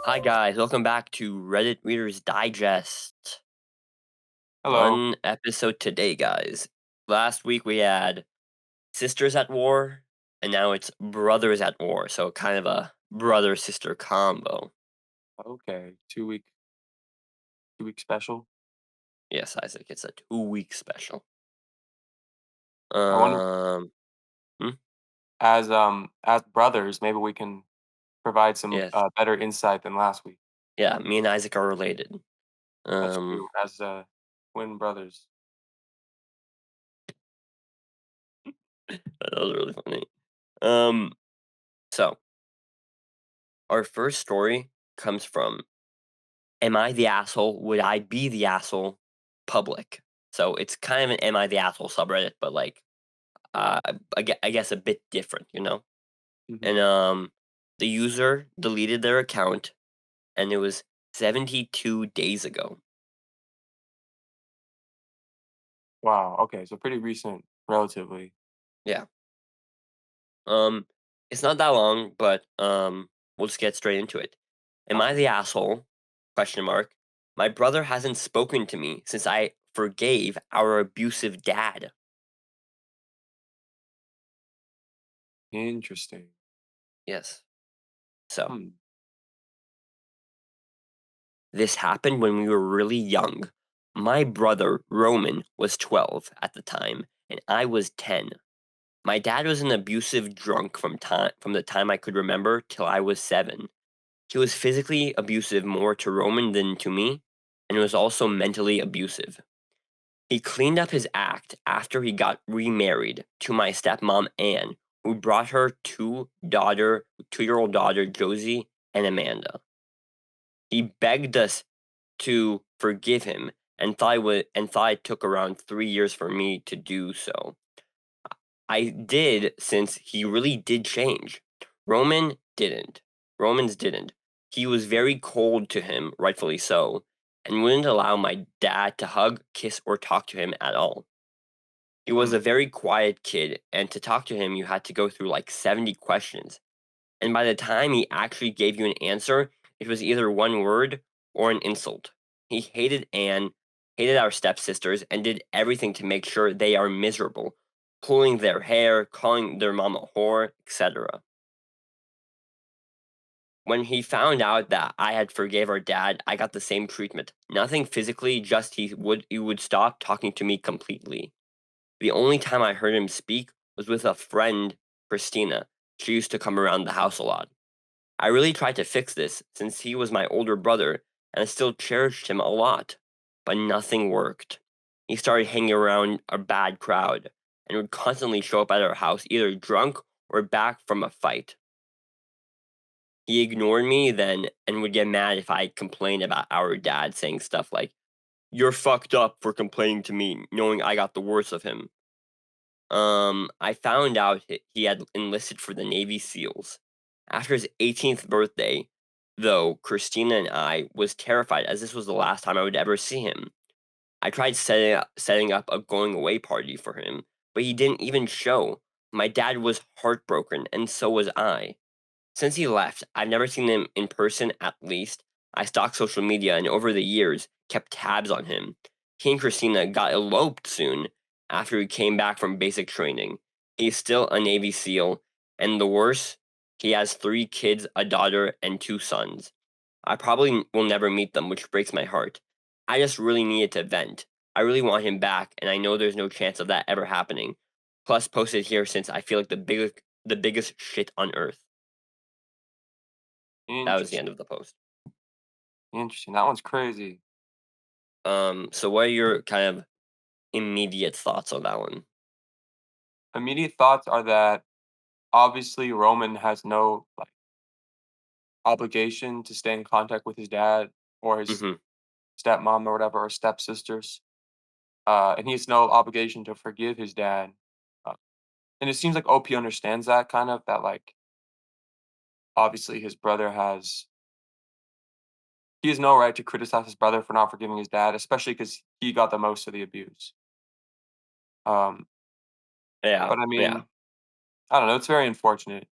Hi guys, welcome back to Reddit Reader's Digest. Hello. Fun episode today, guys. Last week we had sisters at war, and now it's brothers at war, so kind of a brother sister combo. Okay, 2 week special. Yes, Isaac, it's a 2 week special. I wonder, Um, hmm? as brothers, maybe we can provide some Yes, better insight than last week. yeah, me and Isaac are related. That's Um, true. As twin brothers. that was really funny. Um, so our first story comes from Am I the asshole? Would I be the asshole? Public. So it's kind of an Am I the asshole subreddit, but like I guess a bit different, you know? Hmm. And the user deleted their account and it was 72 days ago. Wow. Okay, so pretty recent, relatively. Yeah. Um it's not that long, but we'll just get straight into it. Am I Okay. the asshole? Question mark. My brother hasn't spoken to me since I forgave our abusive dad. Interesting. Yes. So Hmm. this happened when we were really young. My brother, Roman, was 12 at the time, and I was 10. My dad was an abusive drunk from the time I could remember till I was 7. He was physically abusive more to Roman than to me, and was also mentally abusive. He cleaned up his act after he got remarried to my stepmom Anne, who brought her 2-year-old daughter Josie and Amanda. He begged us to forgive him and thought it took around 3 years for me to do so. I did since he really did change. Roman didn't. Romans didn't. He was very cold to him, rightfully so, and wouldn't allow my dad to hug, kiss, or talk to him at all. He was Hmm. a very quiet kid, and to talk to him, you had to go through like 70 questions. And by the time he actually gave you an answer, it was either one word or an insult. He hated Anne, hated our stepsisters, and did everything to make sure they are miserable, pulling their hair, calling their mom a whore, etc. When he found out that I had forgave our dad, I got the same treatment. Nothing physically, just he would stop talking to me completely. The only time I heard him speak was with a friend, Christina. She used to come around the house a lot. I really tried to fix this since he was my older brother and I still cherished him a lot, but nothing worked. He started hanging around a bad crowd and would constantly show up at our house either drunk or back from a fight. He ignored me then and would get mad if I complained about our dad, saying stuff like, "You're fucked up for complaining to me, knowing I got the worst of him." I found out he had enlisted for the Navy SEALs. After his 18th birthday, though, Christina and I was terrified as this was the last time I would ever see him. I tried setting up a going away party for him, but he didn't even show. My dad was heartbroken, and so was I. Since he left, I've never seen him in person at least. I stalked social media and over the years kept tabs on him. He and Christina got eloped soon after he came back from basic training. He's still a Navy SEAL, and the worst, he has 3 kids, a daughter, and 2 sons. I probably will never meet them, which breaks my heart. I just really needed to vent. I really want him back, and I know there's no chance of that ever happening. Plus, posted here since I feel like the biggest shit on earth. That was the end Interesting. of the post. Interesting. That one's crazy. So what are your kind of immediate thoughts on that one? Immediate thoughts are that obviously Roman has no obligation to stay in contact with his dad or his Mhm. stepmom or whatever or stepsisters. And he has no obligation to forgive his dad. Uh, and it seems like OP understands that kind of that obviously his brother has he has no right to criticize his brother for not forgiving his dad, especially because he got the most of the abuse. Um, Yeah, but I yeah. mean, I don't know. It's very unfortunate,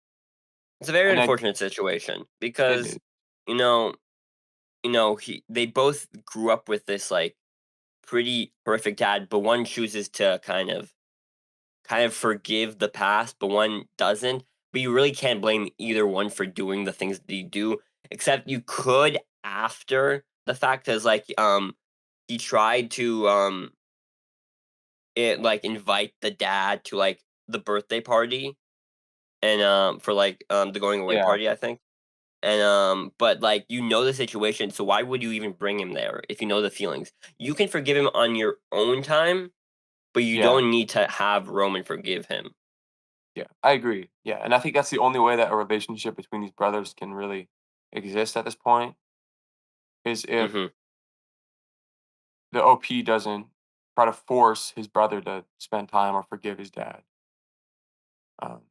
It's a very and unfortunate situation it because is. you know, they both grew up with this like pretty horrific dad, but one chooses to kind of forgive the past, but one doesn't. But you really can't blame either one for doing the things that you do, except you could after the fact as like he tried to invite the dad to like the birthday party and for like the going away Yeah, party, I think. And but like the situation, so why would you even bring him there if you know the feelings? You can forgive him on your own time, but you yeah, don't need to have Roman forgive him. yeah. I agree. Yeah, and I think that's the only way that a relationship between these brothers can really exist at this point is if Mhm. the OP doesn't try to force his brother to spend time or forgive his dad. Um,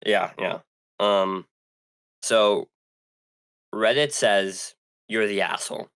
Yeah, yeah. Um, so Reddit says you're the asshole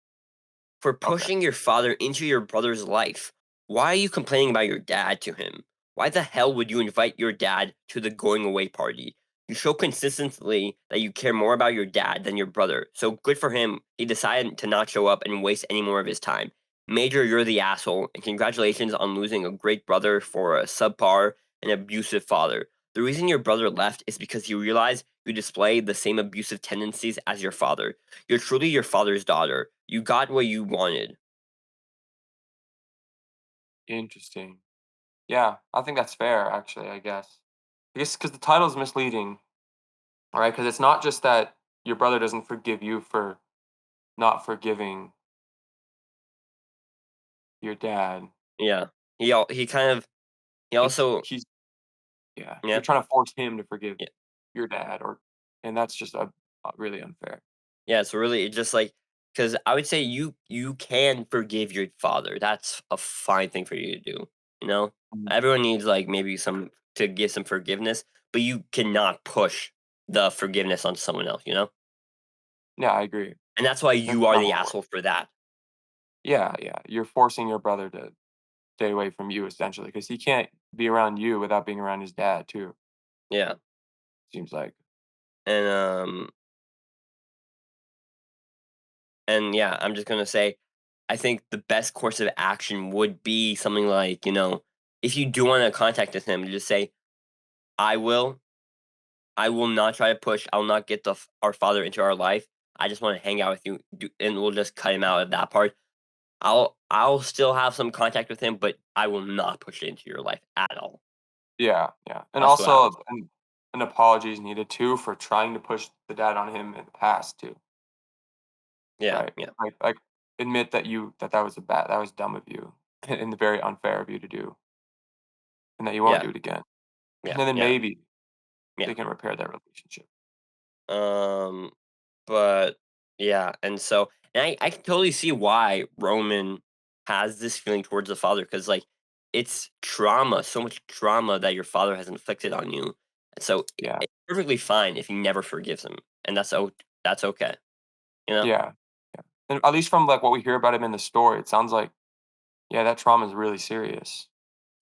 for okay. pushing your father into your brother's life. Why are you complaining about your dad to him? Why the hell would you invite your dad to the going away party? You show consistently that you care more about your dad than your brother. So good for him. He decided to not show up and waste any more of his time. Major, you're the asshole, and congratulations on losing a great brother for a subpar and abusive father. The reason your brother left is because he realized you display the same abusive tendencies as your father. You're truly your father's daughter. You got what you wanted. Interesting. Yeah, I think that's fair, actually, I guess because the title is misleading, right? Because it's not just that your brother doesn't forgive you for not forgiving your dad. Yeah. He also He's yeah, you're yeah. trying to force him to forgive Yeah. your dad, and that's just really unfair. Yeah, it's really just like because I would say you can forgive your father. That's a fine thing for you to do, you know? Mhm. Everyone needs like maybe some to give some forgiveness, but you cannot push the forgiveness on someone else, you know? Yeah, I agree. And that's why That's you are not the how it works. asshole for that. Yeah, yeah, you're forcing your brother to stay away from you essentially because he can't be around you without being around his dad too, Yeah. seems like. And yeah, I'm just gonna say, I think the best course of action would be something like, if you do want to contact with him, just say, I will. I will not try to push. I will not get our father into our life. I just want to hang out with you, and we'll just cut him out of that part. I'll still have some contact with him, but I will not push it into your life at all. Yeah, yeah, and That's what I would also say. an apology is needed too for trying to push the dad on him in the past too, Yeah, right? yeah, Like admit that that that was dumb of you and very unfair of you to do, and that you won't yeah, do it again. And yeah, then yeah, maybe yeah. they can repair that relationship. Um, but yeah, and I can totally see why Roman has this feeling towards the father because like it's trauma, so much trauma that your father has inflicted on you. So Yeah, it's perfectly fine if he never forgives him, and that's okay, you know. yeah, yeah. And at least from like what we hear about him in the story, it sounds like yeah, that trauma is really serious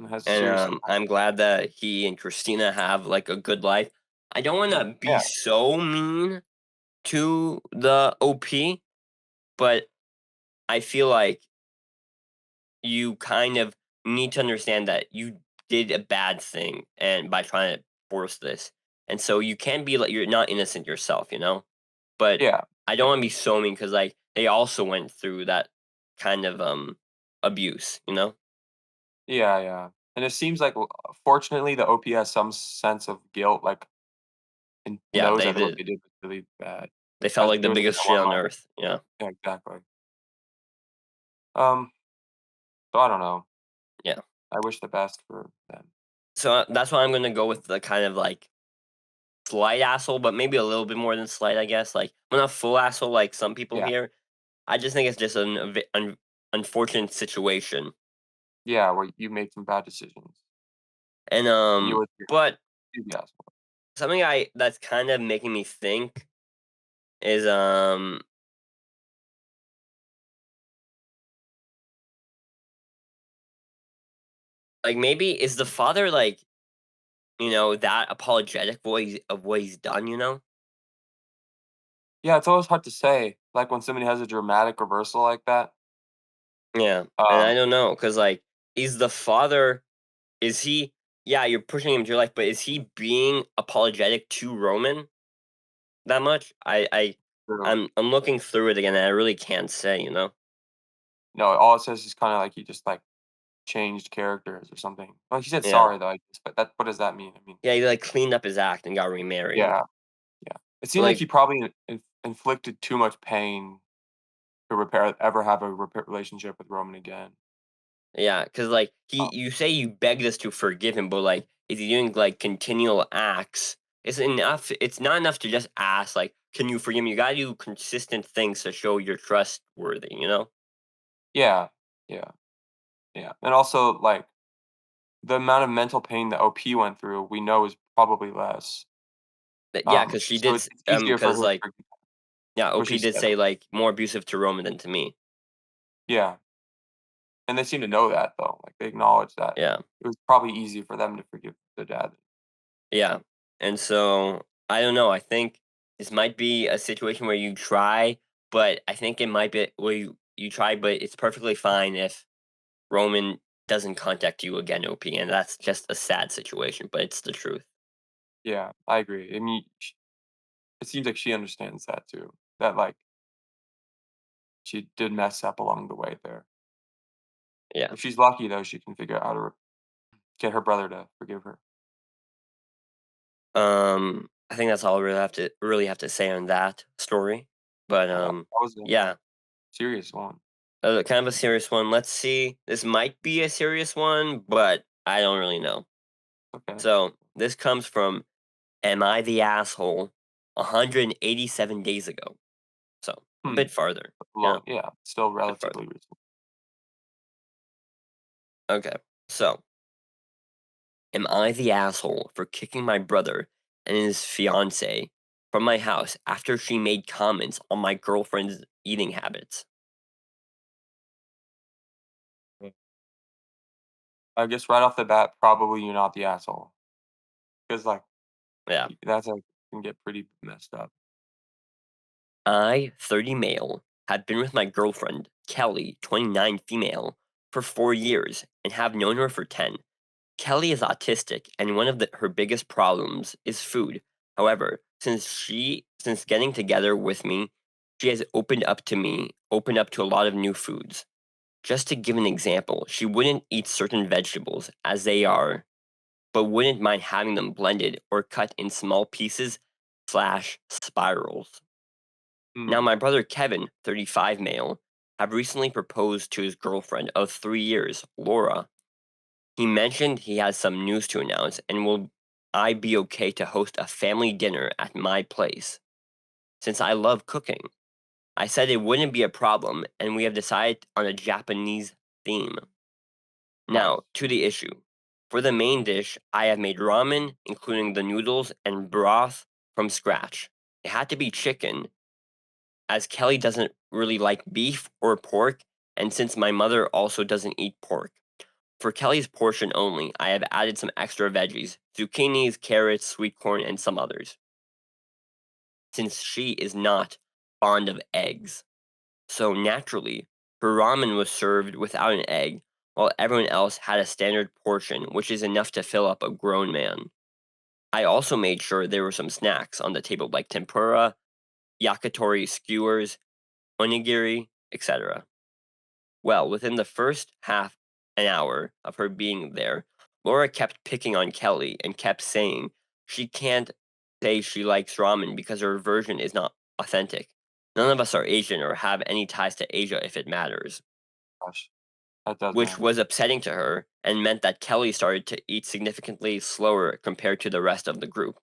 and has a And serious impact. I'm glad that he and Christina have like a good life. I don't want to be Yeah, so mean to the OP, but I feel like you kind of need to understand that you did a bad thing and by trying to force this. And so you can be like you're not innocent yourself, you know? But yeah, I don't yeah, want to be so mean because like they also went through that kind of abuse, you know? yeah, yeah. And it seems like, fortunately, the OP has some sense of guilt, like, and Yeah, knows they that what did. they did was really bad. They felt As like the there's a biggest reason shit on why. earth. Yeah. Yeah, exactly. Um, so I don't know. Yeah. I wish the best for them. So that's why I'm gonna go with the kind of like slight asshole, but maybe a little bit more than slight, I guess. Like, I'm not full asshole like some people Yeah, here. I just think it's just an unfortunate situation. yeah, where you made some bad decisions, And and you were but the asshole. something I that's kind of making me think is like maybe is the father like that apologetic of what he's done, you know? Yeah, it's always hard to say, like, when somebody has a dramatic reversal like that. Yeah, and I Um, don't know, cause like, is the father is he yeah, you're pushing him to your life, but is he being apologetic to Roman that much? true. I'm looking through it again, and I really can't say, you know? No, all it says is kinda like he just, like, changed characters or something. Well, he said Yeah. sorry though, I guess, but that what does that mean? I mean, Yeah, he, like, cleaned up his act and got remarried. yeah, yeah. It But, seemed like like he probably inflicted too much pain to have a repair relationship with Roman again. yeah, cause like, Uh, you say you begged us to forgive him, but, like, is he doing, like, continual acts? It's not enough to just ask, like, "Can you forgive me?" You gotta do consistent things to show you're trustworthy, you know? yeah, yeah, yeah, and also, like, the amount of mental pain that OP went through, we know is probably less. But yeah, cause she So did it's easier for cause her to like forgive. yeah, That's what OP she did said. say, like, "More abusive to Roman than to me." Yeah, and they seem to know that though, like, they acknowledge that. Yeah. It was probably easy for them to forgive the dad. Yeah, and so, I don't know, I think this might be a situation where you try, but I think it might be where you try, but it's perfectly fine if Roman doesn't contact you again, OP, and that's just a sad situation, but it's the truth. Yeah, I agree. I mean, it seems like she understands that too, that, like, she did mess up along the way there. Yeah. If she's lucky though, she can figure out how to get her brother to forgive her. I think that's all I really have to say on that story, but, Yeah, that was a yeah, serious one. kind of a serious one. Let's see, this might be a serious one, but I don't really know. Okay. So, this comes from Am I the Asshole 187 days ago. So, a Hmm, bit farther. Yeah, long, yeah, still a bit farther. relatively recent. Okay. So, am I the asshole for kicking my brother and his fiancé from my house after she made comments on my girlfriend's eating habits? Mm. I guess right off the bat, probably you're not the asshole, because like, Yeah. that's, like, can get pretty messed up. I, 30 male, have been with my girlfriend, Kelly, 29 female, for 4 years and have known her for 10. Kelly is autistic, and one of her biggest problems is food. However, since getting together with me, she has opened up to a lot of new foods. Just to give an example, she wouldn't eat certain vegetables as they are, but wouldn't mind having them blended or cut in small pieces slash spirals. Now, Hmm, my brother Kevin, 35 male, have recently proposed to his girlfriend of 3 years, Laura. He mentioned he has some news to announce and will I be okay to host a family dinner at my place? Since I love cooking, I said it wouldn't be a problem and we have decided on a Japanese theme. Now, nice. to the issue. For the main dish, I have made ramen, including the noodles and broth from scratch. It had to be chicken, as Kelly doesn't really like beef or pork, and since my mother also doesn't eat pork. For Kelly's portion only, I have added some extra veggies zucchinis, carrots, sweet corn, and some others, since she is not fond of eggs. So naturally, her ramen was served without an egg, while everyone else had a standard portion, which is enough to fill up a grown man. I also made sure there were some snacks on the table like tempura, yakitori skewers, onigiri, etc. Well, within the first half an hour of her being there, Laura kept picking on Kelly and kept saying she can't say she likes ramen because her version is not authentic. None of us are Asian or have any ties to Asia if it matters, Gosh, that does which matter. was upsetting to her and meant that Kelly started to eat significantly slower compared to the rest of the group.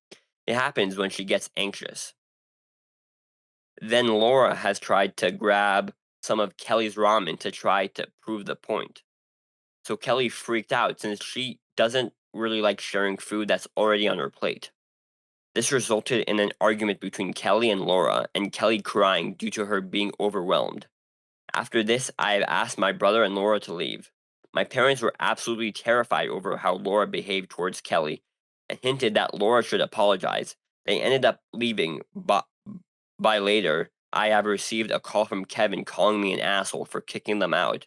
It happens when she gets anxious. Then Laura has tried to grab some of Kelly's ramen to try to prove the point. So Kelly freaked out since she doesn't really like sharing food that's already on her plate. This resulted in an argument between Kelly and Laura, and Kelly crying due to her being overwhelmed. After this, I have asked my brother and Laura to leave. My parents were absolutely terrified over how Laura behaved towards Kelly and hinted that Laura should apologize. They ended up leaving, By later, I have received a call from Kevin calling me an asshole for kicking them out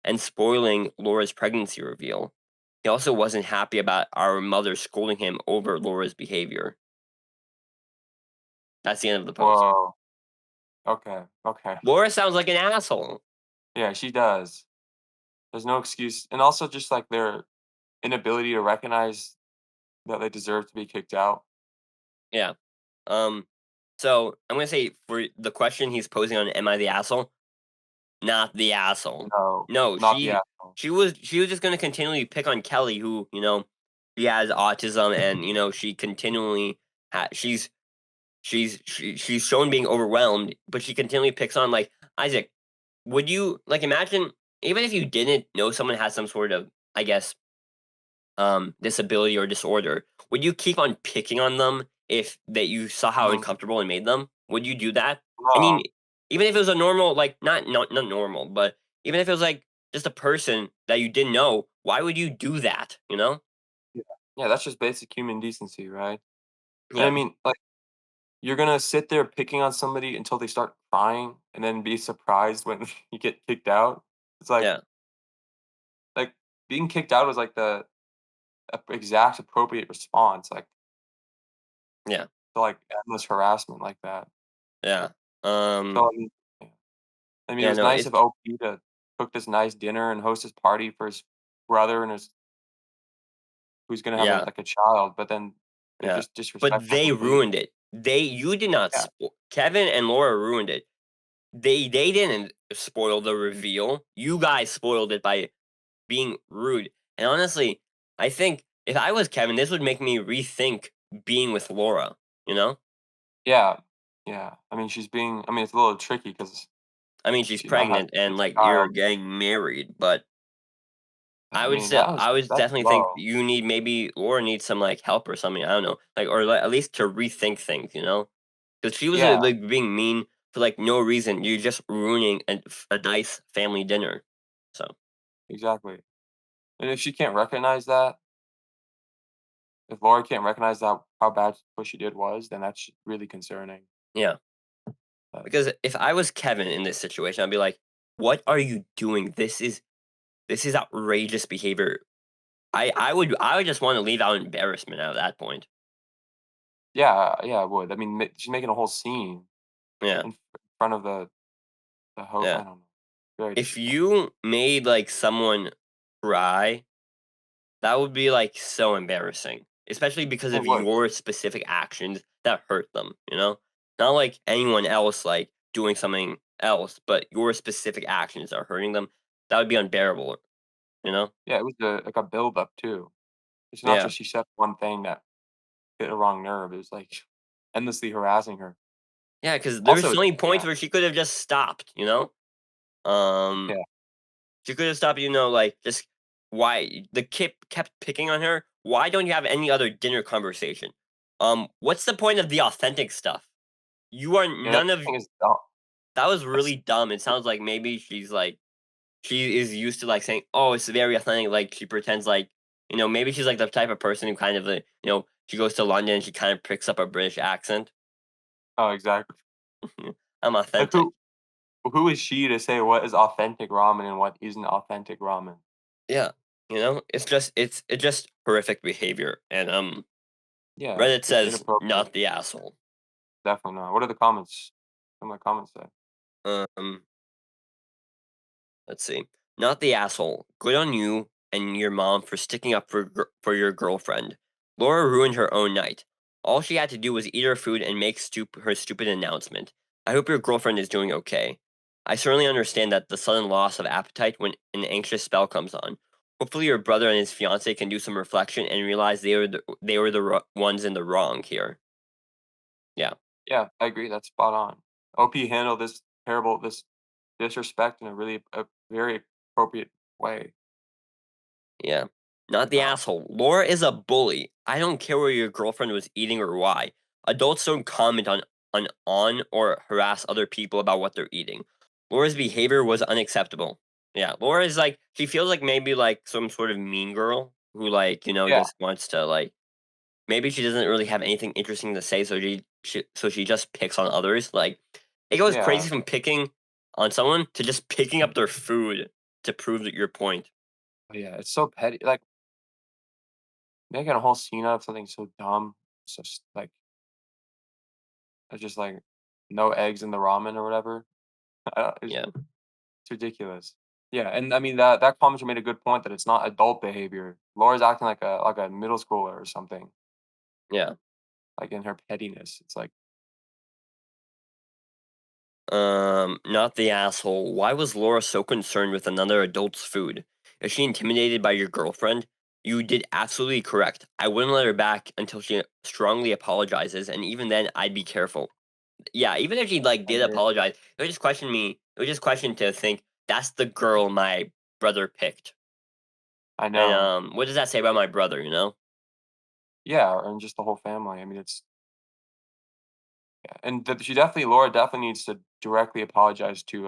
and spoiling Laura's pregnancy reveal. He also wasn't happy about our mother scolding him over Laura's behavior. That's the end of the post. Whoa. Okay. Okay. Laura sounds like an asshole. Yeah, she does. There's no excuse, and also just like their inability to recognize that they deserve to be kicked out. Yeah. Um, so I'm gonna say for the question he's posing on "Am I the asshole?" Not the asshole. No, No, not the asshole. she was just gonna continually pick on Kelly, who she has autism, and she continually she's shown being overwhelmed, but she continually picks on like Isaac. Would you like imagine even if you didn't know someone has some sort of I guess disability or disorder, would you keep on picking on them if that you saw how Mm, uncomfortable it made them? Would you do that? I no. mean, even if it was a normal, like not normal, but even if it was like just a person that you didn't know, why would you do that? Yeah. Yeah, that's just basic human decency, right? And I Yeah, mean, like, you're gonna sit there picking on somebody until they start crying and then be surprised when you get kicked out. It's yeah, like being kicked out was like the exact appropriate response, like yeah, to like endless harassment like that. yeah. So I mean, yeah. I mean, it Yeah, was no, nice it's of OP to cook this nice dinner and host his party for his brother and his who's gonna have yeah, like a child, but then they yeah. just But disrespectful they completely. ruined it. You did not. Yeah, Kevin and Laura ruined it. They didn't spoil the reveal. You guys spoiled it by being rude. And honestly, I think if I was Kevin, this would make me rethink being with Laura, you know? yeah, yeah. I mean, she's being. I mean, it's a little tricky because I mean, she's she might have pregnant and this like you're child. getting married, but I mean, I would that's definitely think low. you need maybe Laura needs some like help or something. I don't know. Like or at least to rethink things. Because she was Yeah, like being mean for like no reason. You're just ruining a nice family dinner. So, exactly. And if she can't recognize that, if Laura can't recognize that how bad what she did was, then that's really concerning. yeah. But Because if I was Kevin in this situation, I'd be like, "What are you doing? This is outrageous behavior." I would just want to leave out embarrassment at that point. yeah, yeah, I would. I mean, she's making a whole scene Yeah, in front of the I yeah. don't know. Very If disrespectful. you made like someone cry, that would be like so embarrassing, especially because It of would. your specific actions that hurt them. Not like anyone else like doing something else, but your specific actions are hurting them. That would be unbearable. You know? Yeah, it was like a build up too. It's not Yeah. just she said one thing that hit a wrong nerve. It was like endlessly harassing her. Yeah, because there's Also, so many yeah, points where she could have just stopped. Um, yeah, she could have stopped, like, just why the kid kept picking on her. Why don't you have any other dinner conversation? What's the point of the authentic stuff? You are yeah. That none of thing is dumb. that was That's really dumb. It sounds like maybe she is used to like saying, "Oh, it's very authentic." Like she pretends like maybe she's like the type of person who kind of she goes to London and she kind of picks up a British accent. oh, exactly. I'm Like authentic. who is she to say what is authentic ramen and what isn't authentic ramen? Yeah, it's just horrific behavior, and Yeah, Reddit it's says inappropriate. not the asshole. Definitely not. What are the comments? What do my comments say? Um, let's see, not the asshole. Good on you and your mom for sticking up for your girlfriend. Laura ruined her own night. All she had to do was eat her food and make her stupid announcement. I hope your girlfriend is doing okay. I certainly understand that the sudden loss of appetite when an anxious spell comes on. Hopefully, your brother and his fiance can do some reflection and realize they were the ones in the wrong here. Yeah, Yeah, I agree. That's spot on. OP handled this disrespect in a really a very appropriate way. yeah. Not the So asshole. Laura is a bully. I don't care where your girlfriend was eating or why. Adults don't comment on or harass other people about what they're eating. Laura's behavior was unacceptable. Yeah, Laura is like she feels like maybe like some sort of mean girl who like yeah, just wants to like maybe she doesn't really have anything interesting to say, so she just picks on others. Like it goes Yeah. crazy from picking on someone to just picking up their food to prove that your point. Yeah, it's so petty, like, making a whole scene out of something so dumb. It's just, like it's just, like, no eggs in the ramen or whatever. It's Yeah, ridiculous. Yeah, and I mean, that commenter made a good point that it's not adult behavior. Laura's acting like a middle schooler or something, yeah. like, in her pettiness. It's like, Not the asshole. Why was Laura so concerned with another adult's food? Is she intimidated by your girlfriend? You did absolutely correct. I wouldn't let her back until she strongly apologizes, and even then, I'd be careful. Yeah, even if she like I did agree. apologize, it would just question me. It would just question to think that's the girl my brother picked. I And know. what does that say about my brother? You know? Yeah, and just the whole family. I mean, it's yeah, and she definitely Laura definitely needs to directly apologize to,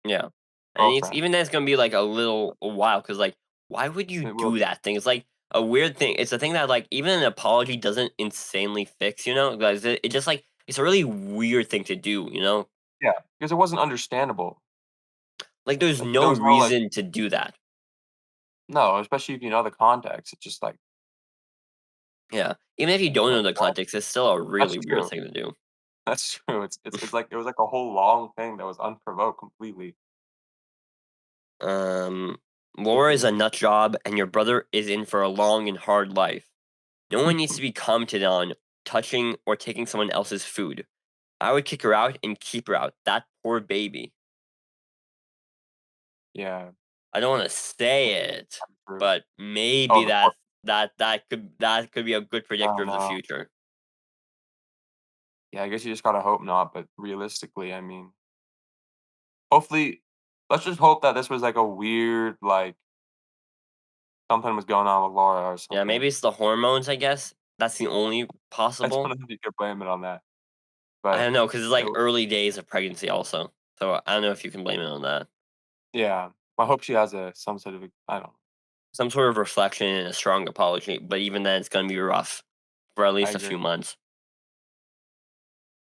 Yeah. And it's girlfriend. even then it's gonna be like a while because like why would you It will do be. that thing? It's like a weird thing. It's a thing that like even an apology doesn't insanely fix. You know? Guys, it just like it's a really weird thing to do. You know? Yeah, because it wasn't understandable. Like there's Like, there no was no, like reason to do that. no, especially if you know the context. It's just like Yeah. Even if you don't know the what? context, it's still a That's really weird true. thing to do. That's true. It's like it was like a whole long thing that was unprovoked completely. Um, Laura is a Ridiculous. nut job, and your brother is in for a long and hard life. No one needs to be commented on touching or taking someone else's food. I would kick her out and keep her out. That poor baby. Yeah, I don't want to say that's it, true. but Oh, maybe the poor that could be a good oh, predictor of the no. future. Yeah, I guess you just gotta hope not, but realistically, I mean, hopefully let's just hope that this was like a weird, like, something was going on with Laura or Yeah, maybe something. it's the hormones. I guess that's the only I don't possible. know if you could blame it on that, I but don't know because it's it like w early days of pregnancy, also. So I don't know if you can blame it on that. yeah. I hope she has a some sort of a I don't know. Some sort of reflection and a strong apology, but even then, it's gonna be rough for at I least a agree. few months.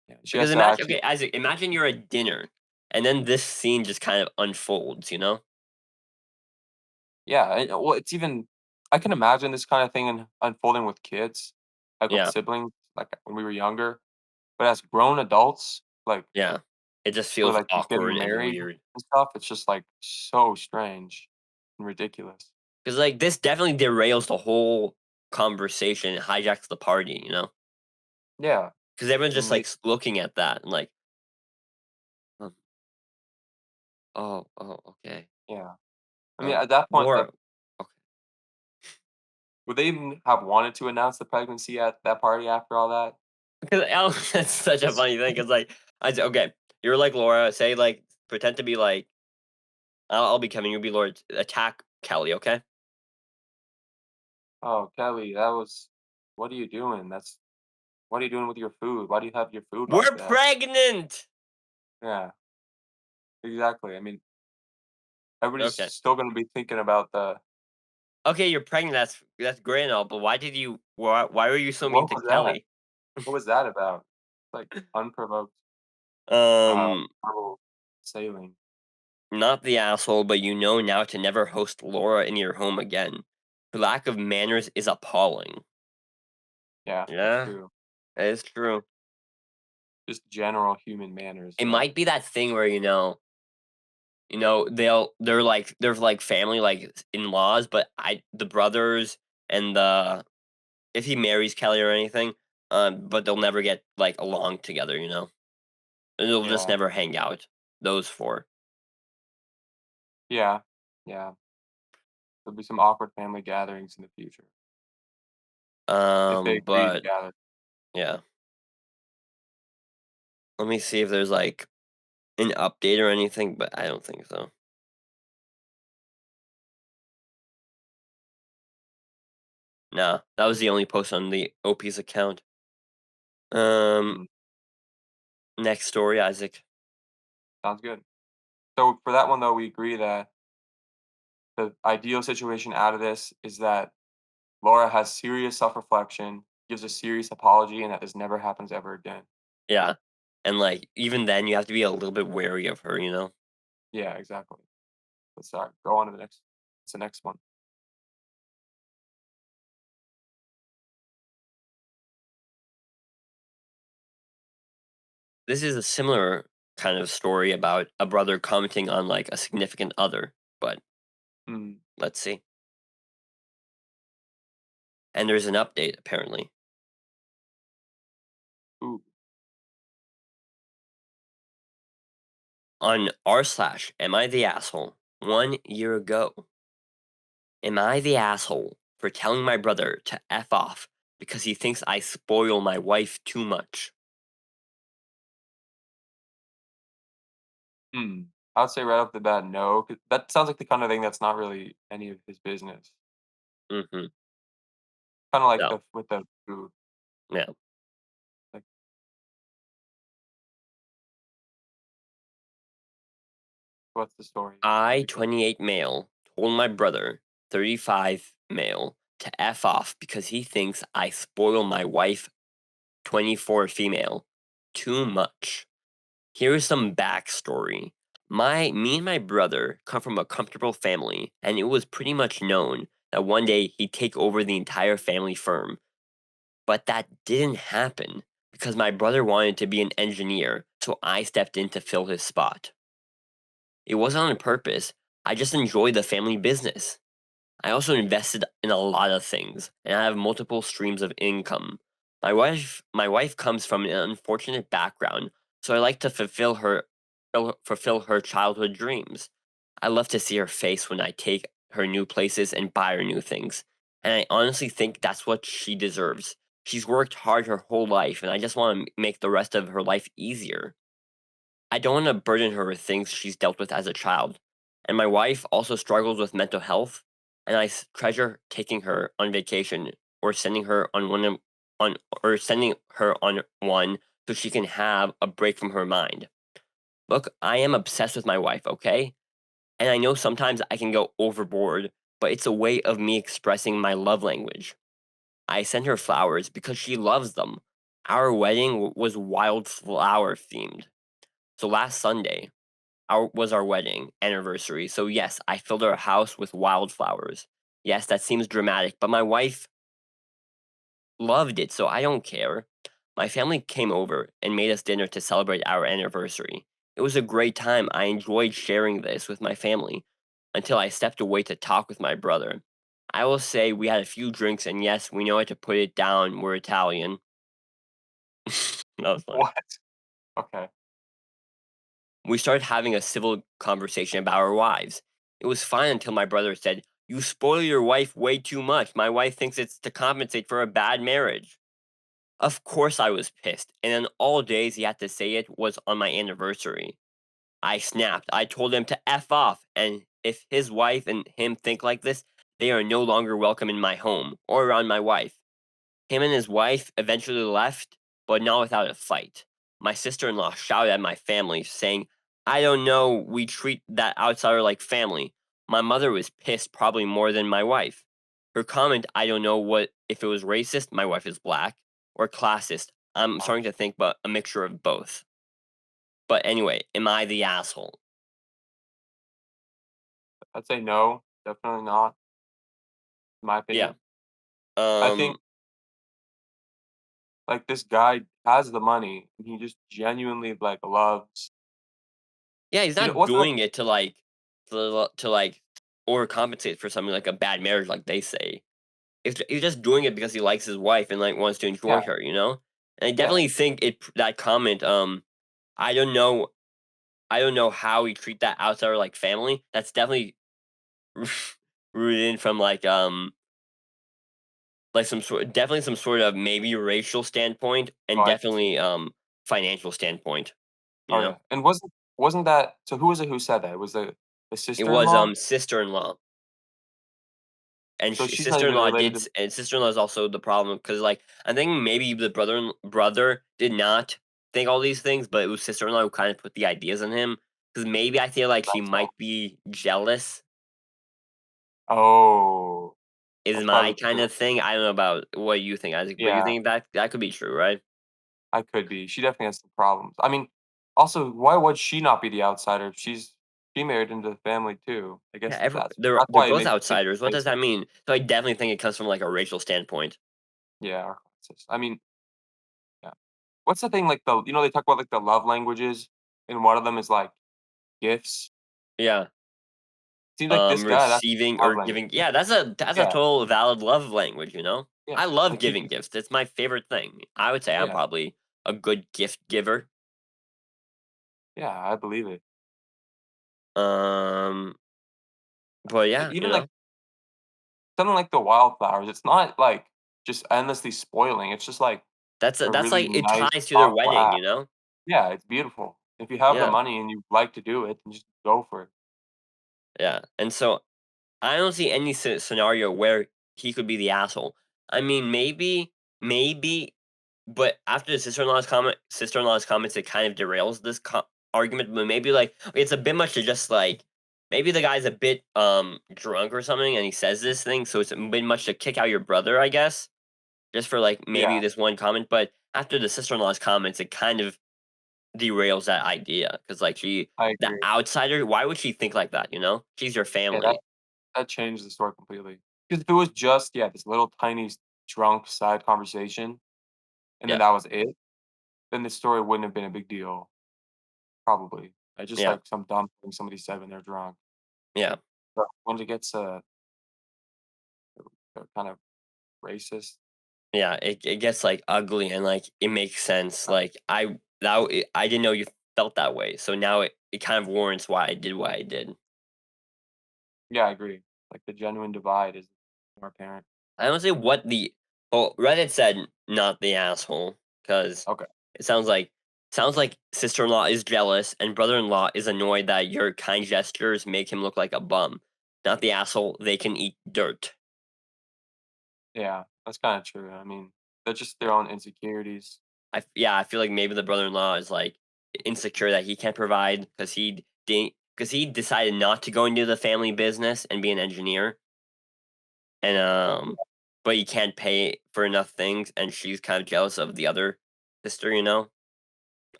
Yeah, she Because has to imagine, actually okay, Isaac, imagine you're at dinner, and then this scene just kind of unfolds. You know? yeah, and, well, it's even I can imagine this kinda thing unfolding with kids, like, with Yeah, siblings, like, when we were younger, but as grown adults, like, yeah. It just who are, feels like, awkward getting and married weird. and stuff, it's just, like, so strange and ridiculous. Because like this definitely derails the whole conversation, and hijacks the party. You know? Yeah, Because everyone's just and like make looking at that and like, um, oh, okay. yeah. I mean, at that point, like, Laura. Okay. would they even have wanted to announce the pregnancy at that party after all that? Because that's such a funny thing. Because like, I said, okay, you're like Laura. Say like, pretend to be like, I'll be Kevin. You be Laura. Attack Kelly. Okay. "Oh, Kelly, that was what are you doing? That's what are you doing with your food? Why do you have your food like We're that?" pregnant. Yeah, exactly. I mean, everybody's Okay. still gonna be thinking about the Okay, you're pregnant. That's great and all, but why were you so mean what to was that? Kelly? What was that about? Like, unprovoked, Um, verbal sailing. Not the asshole, but you know now to never host Laura in your home again. Her lack of manners is appalling. Yeah, that's Yeah, true. that is true. Just general human manners, It like might be that thing where they're like family, like in laws, but the brothers and the if he marries Kelly or anything, but they'll never get like along together. And they'll just yeah. never hang out. Those four. Yeah, yeah. There'll be some awkward family gatherings in the future if they agree to But gather. yeah, let me see if there's like an update or anything, but I don't think so. Nah, that was the only post on the OP's account. Um, Mm, Next story, Isaac. sounds good. So for that one though, we agree that the ideal situation out of this is that Laura has serious self-reflection gives a serious apology and that this never happens ever again. Yeah, and, like, even then, you have to be a little bit wary of her, you know? Yeah, exactly. Let's go on to the next. What's the next one? This is a similar kind of story about a brother commenting on, like, a significant other, but Mm, let's see. And there's an update, apparently. ooh, On r/am I the asshole 1 year ago. Am I the asshole for telling my brother to F off because he thinks I spoil my wife too much? I would say right off the bat, no. 'Cause that sounds like the kind of thing that's not really any of his business. Mhm. Kind of like No. the with the food. No. Like, what's the story? I, Maybe go. 28 male, told my brother, 35 male, to F off because he thinks I spoil my wife, 24 female, too much. Here's some backstory. Me and my brother come from a comfortable family, and it was pretty much known that one day he'd take over the entire family firm. But that didn't happen because my brother wanted to be an engineer, so I stepped in to fill his spot. It wasn't on purpose, I just enjoy the family business. I also invested in a lot of things, and I have multiple streams of income. My wife comes from an unfortunate background, so I like to fulfill her childhood dreams. I love to see her face when I take her new places and buy her new things, and I honestly think that's what she deserves. She's worked hard her whole life, and I just want to make the rest of her life easier. I don't want to burden her with things she's dealt with as a child. And my wife also struggles with mental health, and treasure taking her on vacation or sending her on or sending her on one so she can have a break from her mind. Look, I am obsessed with my wife, okay? And I know sometimes I can go overboard, but it's a way of me expressing my love language. I send her flowers because she loves them. Our wedding was wildflower themed. So last Sunday, our wedding anniversary. So yes, I filled our house with wildflowers. Yes, that seems dramatic, but my wife loved it, so I don't care. My family came over and made us dinner to celebrate our anniversary. It was a great time. I enjoyed sharing this with my family until I stepped away to talk with my brother. I will say we had a few drinks, and yes, we know how to put it down. We're Italian. That was funny. What? Okay. We started having a civil conversation about our wives. It was fine until my brother said, "You spoil your wife way too much. My wife thinks it's to compensate for a bad marriage." Of course, I was pissed, and then all days he had to say it was on my anniversary. I snapped. I told him to F off, and if his wife and him think like this, they are no longer welcome in my home or around my wife. Him and his wife eventually left, but not without a fight. My sister in law shouted at my family, saying, "I don't know, we treat that outsider like family." My mother was pissed, probably more than my wife. Her comment, "I don't know what if it was racist, my wife is black, or classist." I'm Oh, starting to think, but a mixture of both. But anyway, am I the asshole? I'd say no. Definitely not. In my Yeah. opinion. I Um, think like this guy has the money and he just genuinely like loves. yeah, he's You know not what's that? doing it to like overcompensate for something like a bad marriage, like they say. If he's just doing it because he likes his wife and, like, wants to enjoy Yeah, her, you know? And I yeah. definitely think that comment, I don't know I don't know how we treat that outsider like family. That's definitely rooted in from, like, some sort of maybe racial standpoint and Oh, I can see definitely, that. financial standpoint, you Oh know? yeah. And wasn't that so? Who was it who said that? It was the It was, sister-in-law. sister-in-law. And So sh she's not even sister-in-law related did to. s and sister-in-law is also the problem because, like, I think maybe the brother did not think all these things, but it was sister-in-law who kinda put the ideas on him. Because maybe I feel like she That's all. might be jealous. Oh. is That's my probably kind true. of thing. I don't know about what you think, Isaac, but you Yeah, think that could be true, right? I could be. She definitely has some problems. I mean, also, why would she not be the outsider? She married into the family too. I Yeah, guess every that's they're why it both makes me think outsiders. What it's does that racist. mean? So I definitely think it comes from, like, a racial standpoint. Yeah, or racist. I mean, yeah. What's the thing like they talk about like the love languages, and one of them is like gifts. Yeah. Seems like this guy, that's his Receiving love or language. giving, yeah, that's a Yeah, total valid love language, you know? yeah. I love Like he giving just gifts. It's my favorite thing. I would say I'm yeah, probably a good gift giver. yeah. I believe it. Um, but yeah, you Even like know? something like the wildflowers. It's not like just endlessly spoiling. It's just like a That's really like it nice, ties to their thoughtful wedding, act. you know? Yeah, it's beautiful. If you have the Yeah, money and you like to do it, then just go for it. yeah, and so I don't see any scenario where he could be the asshole. I mean, maybe, but after the sister-in-law's comments, it kind of derails this argument. But maybe like it's a bit much to just like maybe the guy's a bit drunk or something, and he says this thing, so it's a bit much to kick out your brother, I guess, just for like maybe Yeah, this one comment. But after the sister-in-law's comments, it kind of derails that idea because like I the agree. outsider, why would she think like that? You know, she's your Yeah, that family. that changed the story completely. Because if it was just this little tiny drunk side conversation, and then Yeah, that was it, then the story wouldn't have been a big deal. Probably. Just yeah, like some dumb thing somebody said when they're drunk. yeah. But when it gets kind of racist, Yeah, it gets, like, ugly and, like, it makes sense, uh, like, I didn't know you felt that way, so now it kind of warrants why I did what I did. yeah, I agree. Like the genuine divide is more apparent. I don't say what the well, Reddit said not the asshole because Okay. it sounds like sister-in-law is jealous and brother-in-law is annoyed that your kind gestures make him look like a bum. Not the asshole, they can eat dirt. Yeah, that's kind of true. I mean, they're just their own insecurities. I feel like maybe the brother-in-law is, like, insecure that he can't provide because he decided not to go into the family business and be an engineer, and, but he can't pay for enough things, and she's kind of jealous of the other sister, you know,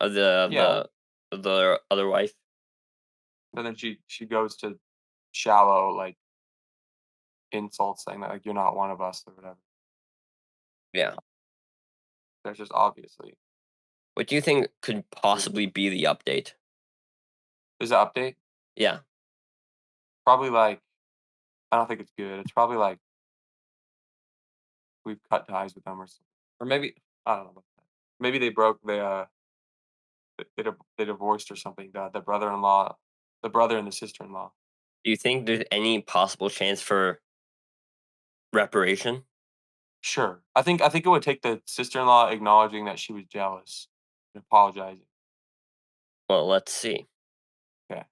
of Yeah, the other wife. but then she goes to shallow like insults saying that like you're not one of us or whatever. Yeah. There's just obviously What do you think could possibly be the update? there's an update. Yeah. Probably like I don't think it's good. It's probably like we've cut ties with them or something. Or maybe I don't know about that. Maybe they broke they divorced or something. The brother-in-law, the brother and the sister-in-law. Do you think there's any possible chance for reparation? Sure. I think it would take the sister-in-law acknowledging that she was jealous and apologizing. Well, let's see. Okay.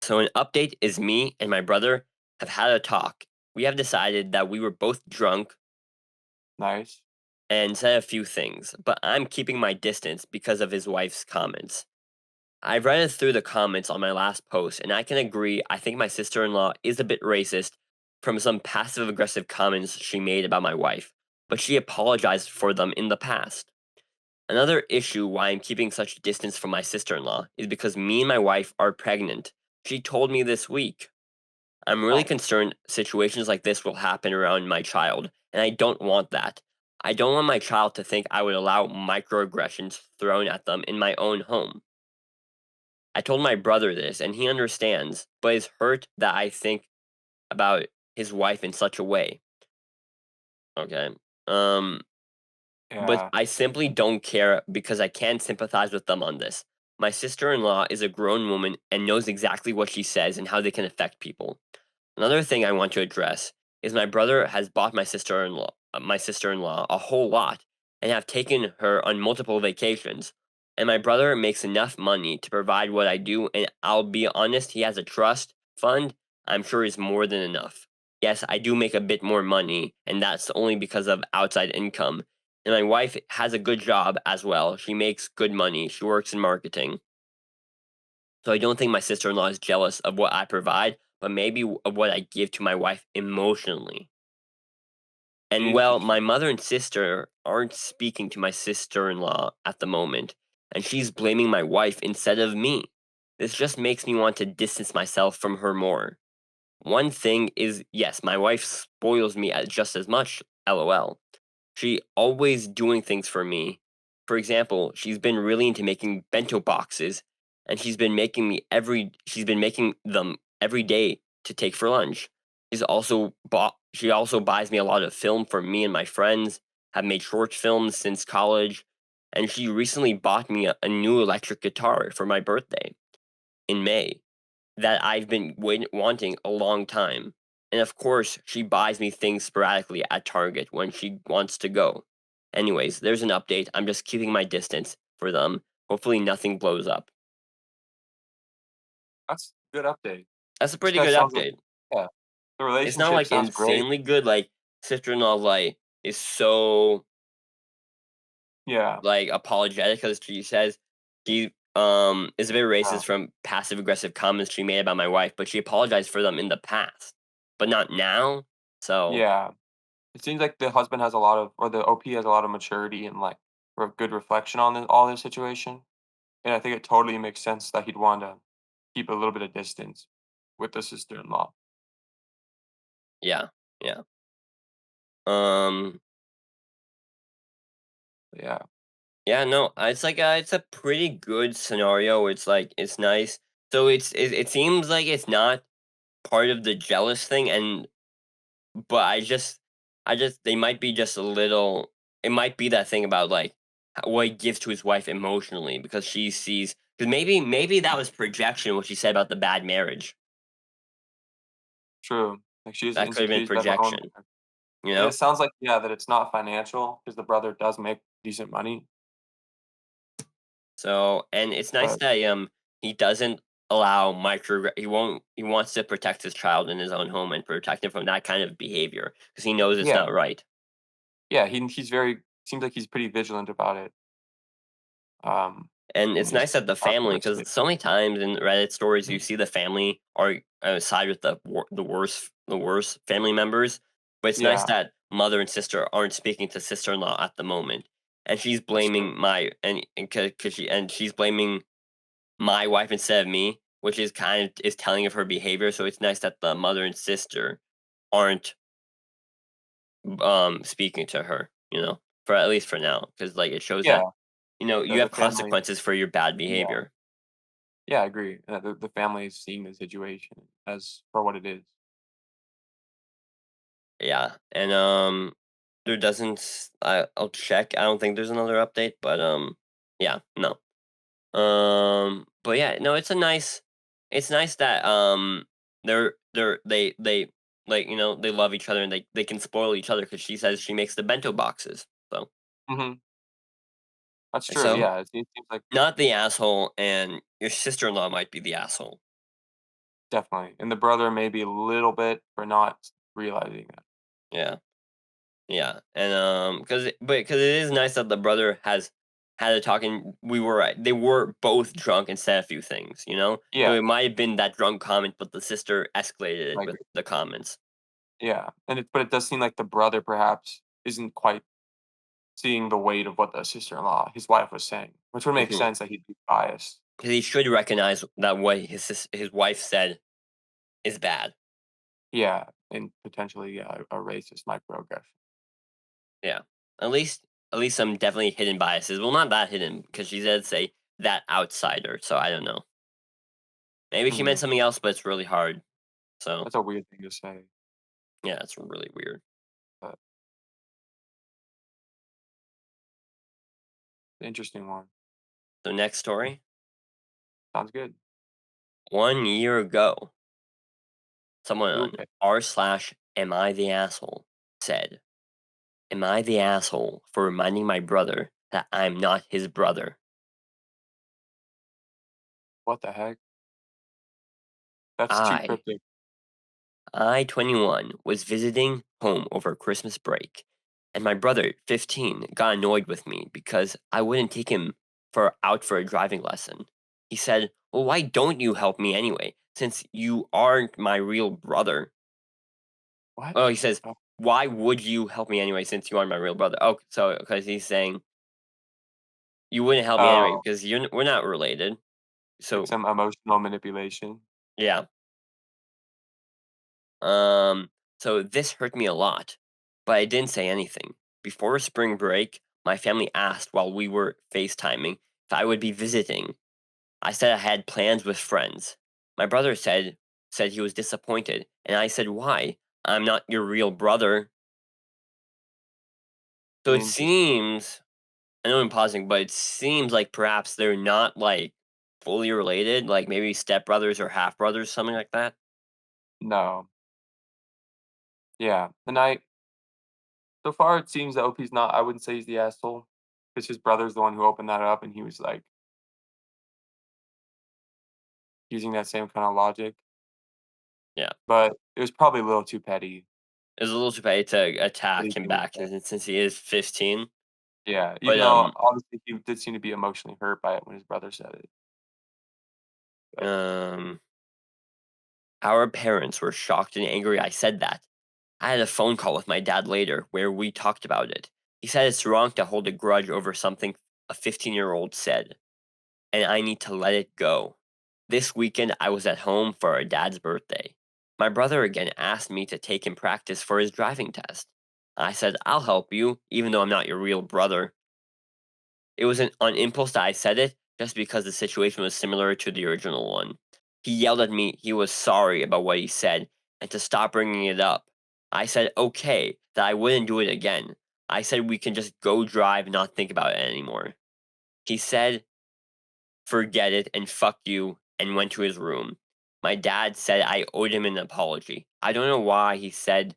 So an update is me and my brother have had a talk. We have decided that we were both drunk Nice. and said a few things, but I'm keeping my distance because of his wife's comments. I've read through the comments on my last post, and I can agree I think my sister in law is a bit racist from some passive aggressive comments she made about my wife, but she apologized for them in the past. Another issue why I'm keeping such distance from my sister in law is because me and my wife are pregnant. She told me this week. I'm really Nice. concerned situations like this will happen around my child, and I don't want that. I don't want my child to think I would allow microaggressions thrown at them in my own home. I told my brother this, and he understands, but is hurt that I think about his wife in such a way. Okay. Um, but Yeah. I simply don't care because I can't sympathize with them on this. My sister in law is a grown woman and knows exactly what she says and how they can affect people. Another thing I want to address is my brother has bought my sister-in-law a whole lot and have taken her on multiple vacations. And my brother makes enough money to provide what I do, and I'll be honest, he has a trust fund I'm sure is more than enough. Yes, I do make a bit more money, and that's only because of outside income. And my wife has a good job as well. She makes good money. She works in marketing. So I don't think my sister-in-law is jealous of what I provide, but maybe what I give to my wife emotionally. And well, Interesting. my mother and sister aren't speaking to my sister in law at the moment, and she's blaming my wife instead of me. This just makes me want to distance myself from her more. One thing is, yes, my wife spoils me just as much, lol. She always doing things for me. For example, she's been really into making bento boxes, and she's been making them every day to take for lunch. She also buys me a lot of film for me and my friends, have made short films since college, and she recently bought me a new electric guitar for my birthday in May that I've been wanting a long time. And of course, she buys me things sporadically at Target when she wants to go. Anyways, there's an update. I'm just keeping my distance for them. Hopefully, nothing blows up. That's a good update. That's a This pretty guy good sounds like, update. yeah, the It's not relationship like sounds great. insanely good. Like sister-in-law, like is so Yeah, like apologetic because she says she is a bit uh, racist from passive aggressive comments she made about my wife, but she apologized for them in the past, but not now. So yeah. It seems like the husband has a lot of, or the OP has a lot of maturity and like good reflection on all this situation. And I think it totally makes sense that he'd want to keep a little bit of distance with the sister-in-law. yeah, yeah. Um, Yeah, yeah, no, it's a pretty good scenario. It's like it's nice. So it seems like it's not part of the jealous thing, and but I just they might be just a little. It might be that thing about like what he gives to his wife emotionally because she sees because maybe that was projection what she said about the bad marriage. true. Like she has That could have been insecurities about her own. projection, you And it know. sounds like, yeah, that it's not financial because the brother does make decent money. So, and it's nice But that he doesn't allow he wants to protect his child in his own home and protect him from that kind of behavior because he knows it's yeah, not right. yeah, he's very seems like he's pretty vigilant about it. Um, And and it's just nice that the not to family, risk because it. so many times in Reddit stories you see the family are side with the worst family members. But it's nice Yeah, that mother and sister aren't speaking to sister in law at the moment, and she's that's true. blaming my and she's blaming my wife instead of me, which is kind of is telling of her behavior. So it's nice that the mother and sister aren't speaking to her, for at least for now, because like it shows Yeah, that you the have family. consequences for your bad Yeah, behavior. yeah, I agree. The family is seeing the situation as for what it is. Yeah, and there doesn't. I'll check. I don't think there's another update, but yeah, no. But yeah, no, it's a nice. It's nice that they like they love each other and they can spoil each other because she says she makes the bento boxes. So Mhm. That's true, so yeah, it seems like not the asshole, and your sister in law might be the asshole. definitely, and the brother maybe a little bit for not realizing that. Yeah. Yeah, and, because it is nice that the brother has had a talk and they were both drunk and said a few things, you know? So Yeah, it might have been that drunk comment, but the sister escalated I it with agree. the comments. Yeah, and it does seem like the brother perhaps isn't quite seeing the weight of what the sister-in-law, his wife, was saying, which would make Because sense that he'd be biased. he should recognize that what his wife said is bad. Yeah, and potentially, yeah, a racist microaggression. Yeah. At least some definitely hidden biases. Well, not that hidden, because she did say that outsider, so I don't know. Maybe she meant Mhm. something else, but it's really hard. So, That's a weird thing to say, yeah, it's really weird. but interesting one. So next story. Sounds good. 1 year ago, someone on Okay. r slash am I the asshole said, "Am I the asshole for reminding my brother that I'm not his brother? What the heck? That's too I, cryptic. 21, was visiting home over Christmas break, and my brother, 15, got annoyed with me because I wouldn't take him out for a driving lesson. He said, 'Well, why don't you help me anyway? since you aren't my real brother. What? Oh, he says, Oh, "Why would you help me anyway since you aren't my real brother?" Oh, so because he's saying, "You wouldn't help me anyway oh, because we're not related." like So, some emotional manipulation. yeah. Um, so this hurt me a lot, but I didn't say anything. Before spring break, my family asked while we were FaceTiming if I would be visiting. I said I had plans with friends. My brother said he was disappointed, and I said, "Why? I'm not your real brother." So it Interesting. seems, I know I'm pausing, but it seems like perhaps they're not like fully related, like maybe stepbrothers or half brothers, something like that. No. Yeah. And so far it seems that OP's not, I wouldn't say he's the asshole, because his brother's the one who opened that up and he was like using that same kind of logic. Yeah. But it was probably a little too petty It was a little too bad to that attack he him did back that. since he is 15. Yeah, But even though obviously he did seem to be emotionally hurt by it when his brother said it. But um our parents were shocked and angry I said that. I had a phone call with my dad later where we talked about it. He said it's wrong to hold a grudge over something a 15-year-old said, and I need to let it go. This weekend, I was at home for our dad's birthday. My brother again asked me to take him practice for his driving test. I said, I'll help you, even though I'm not your real brother. It was on impulse that I said it, just because the situation was similar to the original one. He yelled at me he was sorry about what he said and to stop bringing it up. I said okay, that I wouldn't do it again. I said we can just go drive and not think about it anymore. He said, forget it and fuck you, and went to his room. My dad said I owed him an apology. I don't know why he said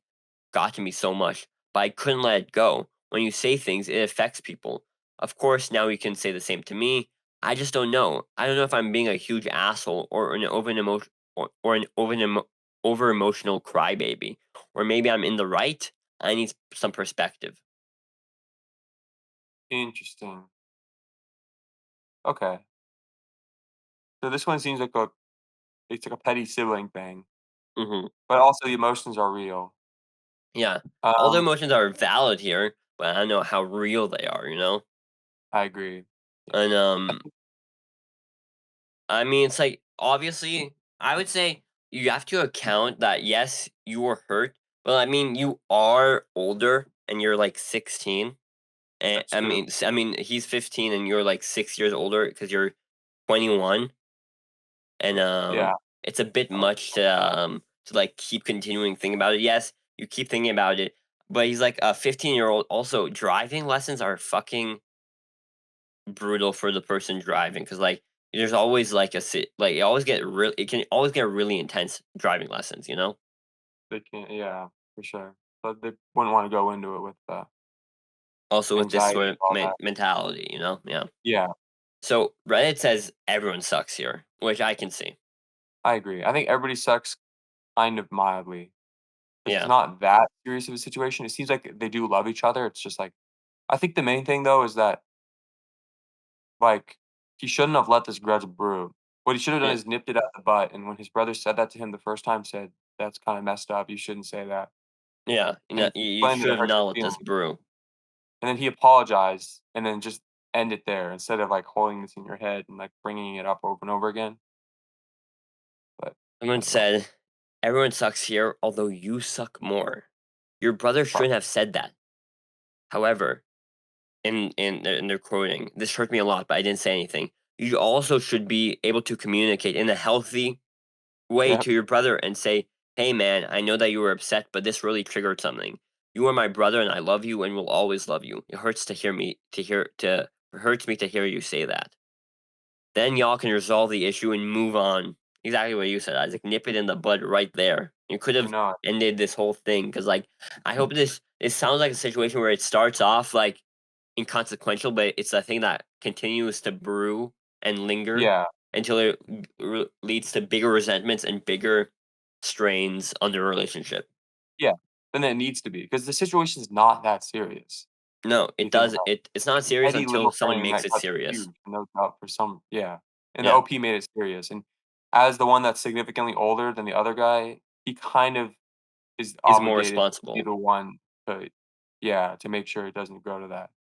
got to me so much, but I couldn't let it go. When you say things, it affects people. Of course, now you can say the same to me. I just don't know. I don't know if I'm being a huge asshole or an over emotional crybaby, or maybe I'm in the right. I need some perspective. interesting. Okay. So this one seems like a petty sibling thing, Hmm. but also the emotions are real. Yeah, all the Um, emotions are valid here, but I don't know how real they are. I agree. Yeah. And I think I mean, it's like obviously, I would say you have to account that yes, you were hurt, but I mean, you are older and you're like 16. And that's true. I mean, he's 15 and you're like 6 years older because you're 21, and Yeah. it's a bit much to like keep continuing thinking about it. Yes, you keep thinking about it, but he's like a 15-year-old. Also, driving lessons are fucking brutal for the person driving because like there's always like like it can always get really intense driving lessons. They can, yeah, for sure. But they wouldn't wanna go into it with, Also with this anxiety sort and of all that. mentality. Yeah. Yeah, So Reddit says everyone sucks here, which I can see. I agree. I think everybody sucks kind of mildly, because it's Yeah. not that serious of a situation. It seems like they do love each other. It's just like I think the main thing though is that, like, he shouldn't have let this grudge brew. What he should have done Yeah. is nipped it at the butt, and when his brother said that to him the first time, said, "That's kinda messed up, you shouldn't say that." Yeah. And You he you explained that should it have hurts not his let this feelings. brew. And then he apologized, and then just end it there instead of, like, holding this in your head and, like, bringing it up over and over again, but I Someone don't know. said everyone sucks here, although you suck more. Your brother Prob shouldn't have said that. However, in their quoting, this hurt me a lot, but I didn't say anything. You also should be able to communicate in a healthy way Yep, to your brother and say, "Hey man, I know that you were upset, but this really triggered something. You are my brother and I love you and will always love you. It hurts to hear me to hear to it hurts me to hear you say that." Then y'all can resolve the issue and move on. Exactly what you said, Isaac. Nip it in the bud right there. You could I have know. ended this whole thing because, like, I hope this sounds like a situation where it starts off like inconsequential, but it's a thing that continues to brew and linger Yeah, until it leads to bigger resentments and bigger strains on the relationship. yeah, and it needs to be because the situation's not that serious No, when it you think does. about It's not it. serious Petty until little someone thing makes that it got serious. huge, no doubt for some, yeah, and the Yeah. OP made it serious, and as the one that's significantly older than the other guy, he kind of is Is more obligated to be responsible. the one to yeah, to make sure it doesn't go to that.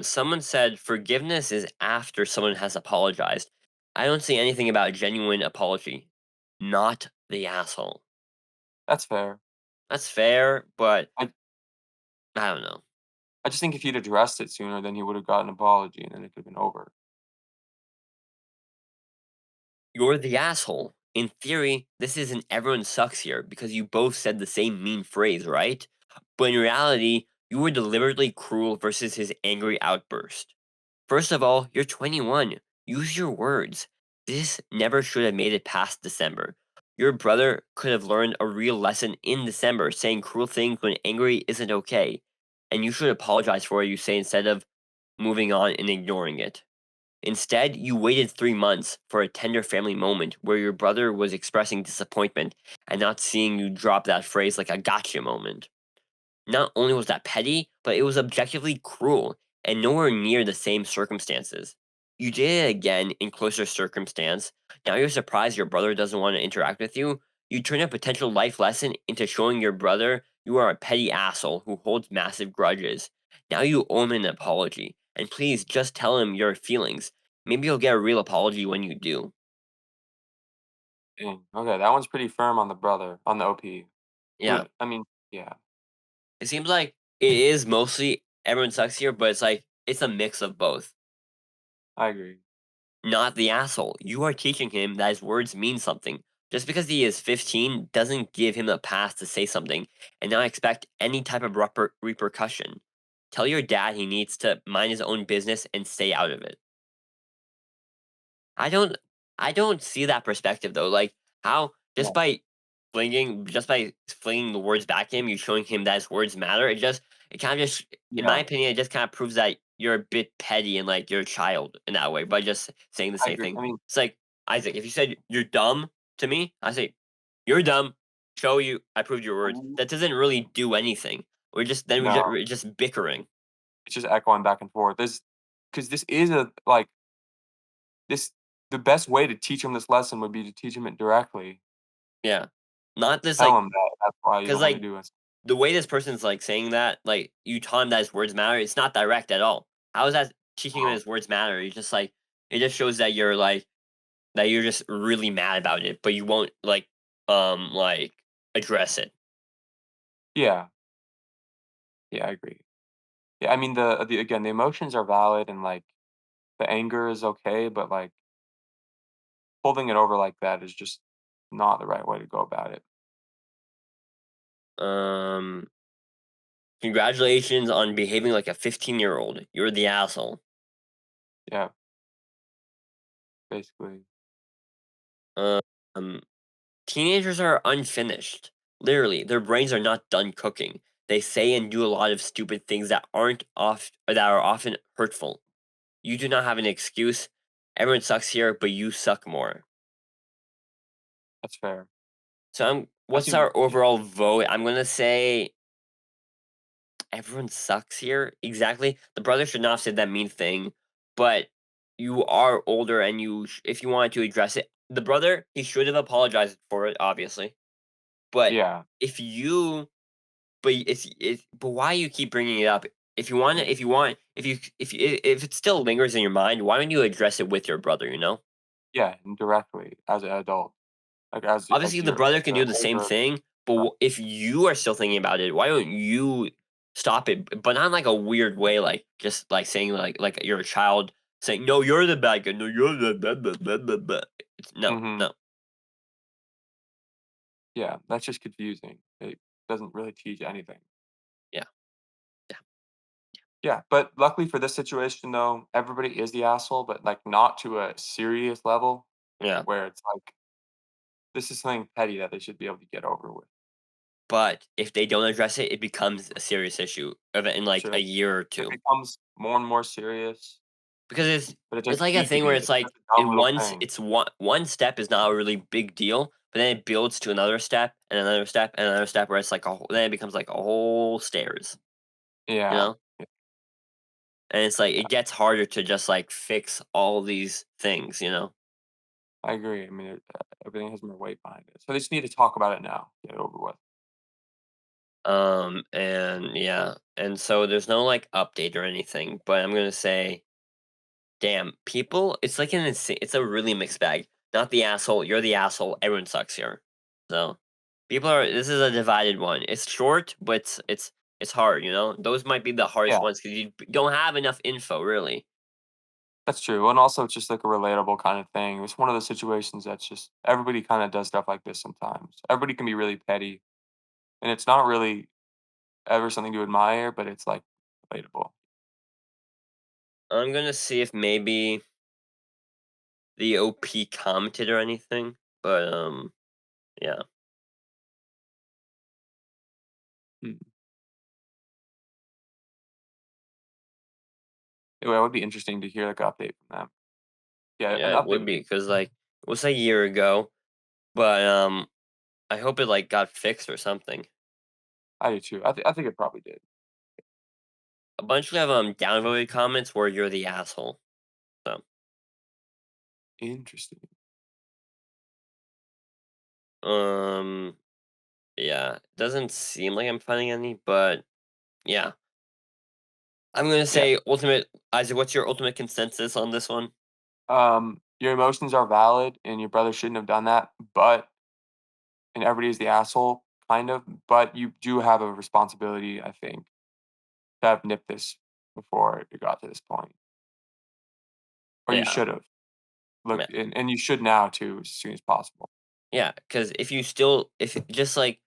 Someone said forgiveness is after someone has apologized. I don't see anything about genuine apology. Not the asshole. That's fair. That's fair, but I I don't know. I just think if he'd addressed it sooner, then he would have gotten an apology, and then it could have been over. You're the asshole. In theory, this isn't everyone sucks here because you both said the same mean phrase, right? But in reality, you were deliberately cruel versus his angry outburst. First of all, you're 21. Use your words. This never should have made it past December. Your brother could have learned a real lesson in December. Saying cruel things when angry isn't okay. And you should apologize for what you say instead of moving on and ignoring it. Instead, you waited 3 months for a tender family moment where your brother was expressing disappointment and not seeing you drop that phrase like a gotcha moment. Not only was that petty, but it was objectively cruel and nowhere near the same circumstances. You did it again in closer circumstance. Now you're surprised your brother doesn't want to interact with you. You turn a potential life lesson into showing your brother you are a petty asshole who holds massive grudges. Now you owe him an apology. And please just tell him your feelings. Maybe you'll get a real apology when you do. Dang, okay, that one's pretty firm on the brother, on the OP. Yeah. But, I mean, yeah, It seems like it is mostly everyone sucks here, but it's like it's a mix of both. I agree. Not the asshole. You are teaching him that his words mean something. Just because he is 15 doesn't give him the pass to say something and not expect any type of repercussion. Tell your dad he needs to mind his own business and stay out of it. I don't I don't see that perspective though. Like how Yeah, just by flinging the words back at him, you showing him that his words matter. It kind of just in my yeah, opinion, it just kind of proves that you're a bit petty and like you're a child in that way by just saying the I same agree. thing. I mean, It's like Isaac, if you said you're dumb to me, I say you're dumb. Show you I proved your words. um, That doesn't really do anything. no, We're just bickering. it's just echoing back and forth. This because this is a like, this the best way to teach him this lesson would be to teach him it directly. Yeah. Not this Tell like him that that's why you because don't wanna like do it. the way this person's, like, saying that, like, you taught him that his words matter, it's not direct at all. How is that teaching him Oh, his words matter? You just, like it just shows that that you're just really mad about it, but you won't, like, address it. yeah, yeah, I agree. Yeah, I mean, the again, the emotions are valid and, like, the anger is okay, but, like, holding it over like that is just not the right way to go about it. Um, Congratulations on behaving like a 15-year-old. You're the asshole. Yeah, basically. Um, Teenagers are unfinished. Literally, their brains are not done cooking. They say and do a lot of stupid things that are often hurtful. You do not have an excuse. Everyone sucks here, but you suck more. That's fair. I What's see our yeah, overall vote? I'm gonna say everyone sucks here. Exactly. The brother should not have said that mean thing, but you are older and if you wanted to address it, the brother, he should have apologized for it, obviously. But yeah, if you, but why you keep bringing it up? If it still lingers in your mind, why don't you address it with your brother? You know. yeah, indirectly as an adult, like, Obviously, as the you're brother can the do the same older thing, but if you are still thinking about it, why don't you stop it? But not in like a weird way, like just like saying like you're a child saying, "No, you're the bad guy. No, you're the blah, blah, blah, blah, blah." No, Mhm. no, Yeah, that's just confusing. It doesn't really teach anything. yeah, yeah, Yeah, but luckily for this situation, though, everybody is the asshole, but, like, not to a serious level yeah. where it's like, this is something petty that they should be able to get over with. But if they don't address it, it becomes a serious issue in like a Sure. year or It two. becomes more and more serious, Because but it it's doesn't like a need to thing where be. it's It's like just a dumb in little once thing. it's one step is not a really big deal, but then it builds to another step and another step and another step where it's like then it becomes like a whole stairs, you Yeah. know? And it's like Yeah. it gets harder to just like fix all these things, you know? I agree. I mean, everything has more weight behind it. So they just need to talk about it now. Get it over with. And yeah, and so there's no like update or anything, but I'm gonna say, damn, people, it's like it's a really mixed bag. Not the asshole, you're the asshole, everyone sucks here. So this is a divided one. It's short, but it's hard, you know? Those might be the hardest Yeah, ones because you don't have enough info, really. that's true. And also, it's just like a relatable kind of thing. It's one of those situations that's just everybody kind of does stuff like this sometimes. Everybody can be really petty, and it's not really ever something to admire, but it's like relatable. I'm gonna see if maybe the OP commented or anything, but yeah, Mm. Anyway, it would be interesting to hear like an update from them. Yeah, an yeah, it update would would be be because like it was a year ago, but I hope it like got fixed or something. I do too. I think it probably did. A bunch of downvoted comments where you're the asshole. So Interesting. um yeah, doesn't seem like I'm finding any, but yeah, I'm gonna Yeah. say ultimate Isaac. What's your ultimate consensus on this one? Your emotions are valid, and your brother shouldn't have done that. But and everybody's the asshole, kind of. But you do have a responsibility, I think, to have nipped this before it got to this point, or you Yeah, should have yeah, looked, and you should now too, as soon as possible. yeah. Because if just like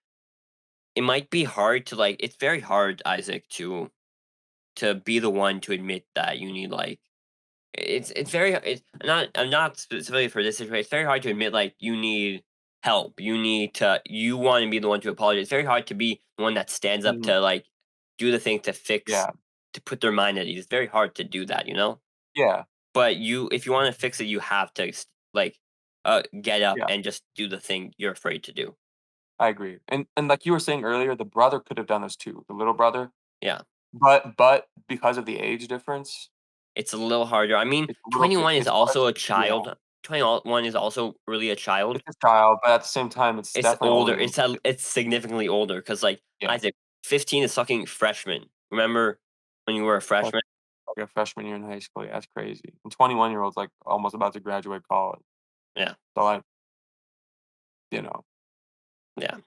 it might be hard to like, it's very hard, Isaac, to be the one to admit that you need like it's very it's not I'm not specifically for this situation. It's very hard to admit like you need help. You want to be the one to apologize. It's very hard to be the one that stands up Mhm. to like do the thing to fix Yeah, to put their mind at ease. It's very hard to do that, you know? yeah, But if you want to fix it, you have to like get up yeah. and just do the thing you're afraid to do. I agree. And like you were saying earlier, the brother could have done this too, the little brother. Yeah. But because of the age difference, It's a little harder. I mean, it's a little bit 21 is it's less. also a Yeah, child. 21 is also really a child. it's a child, but at the same time, it's It's definitely older older. than It's significantly older because like yeah. Isaac, 15 is fucking freshman. Remember when you were a That's freshman? like a freshman year in high school, yeah, that's crazy. And 21-year-olds, like, almost about to graduate college. Yeah, So, like, you know, yeah.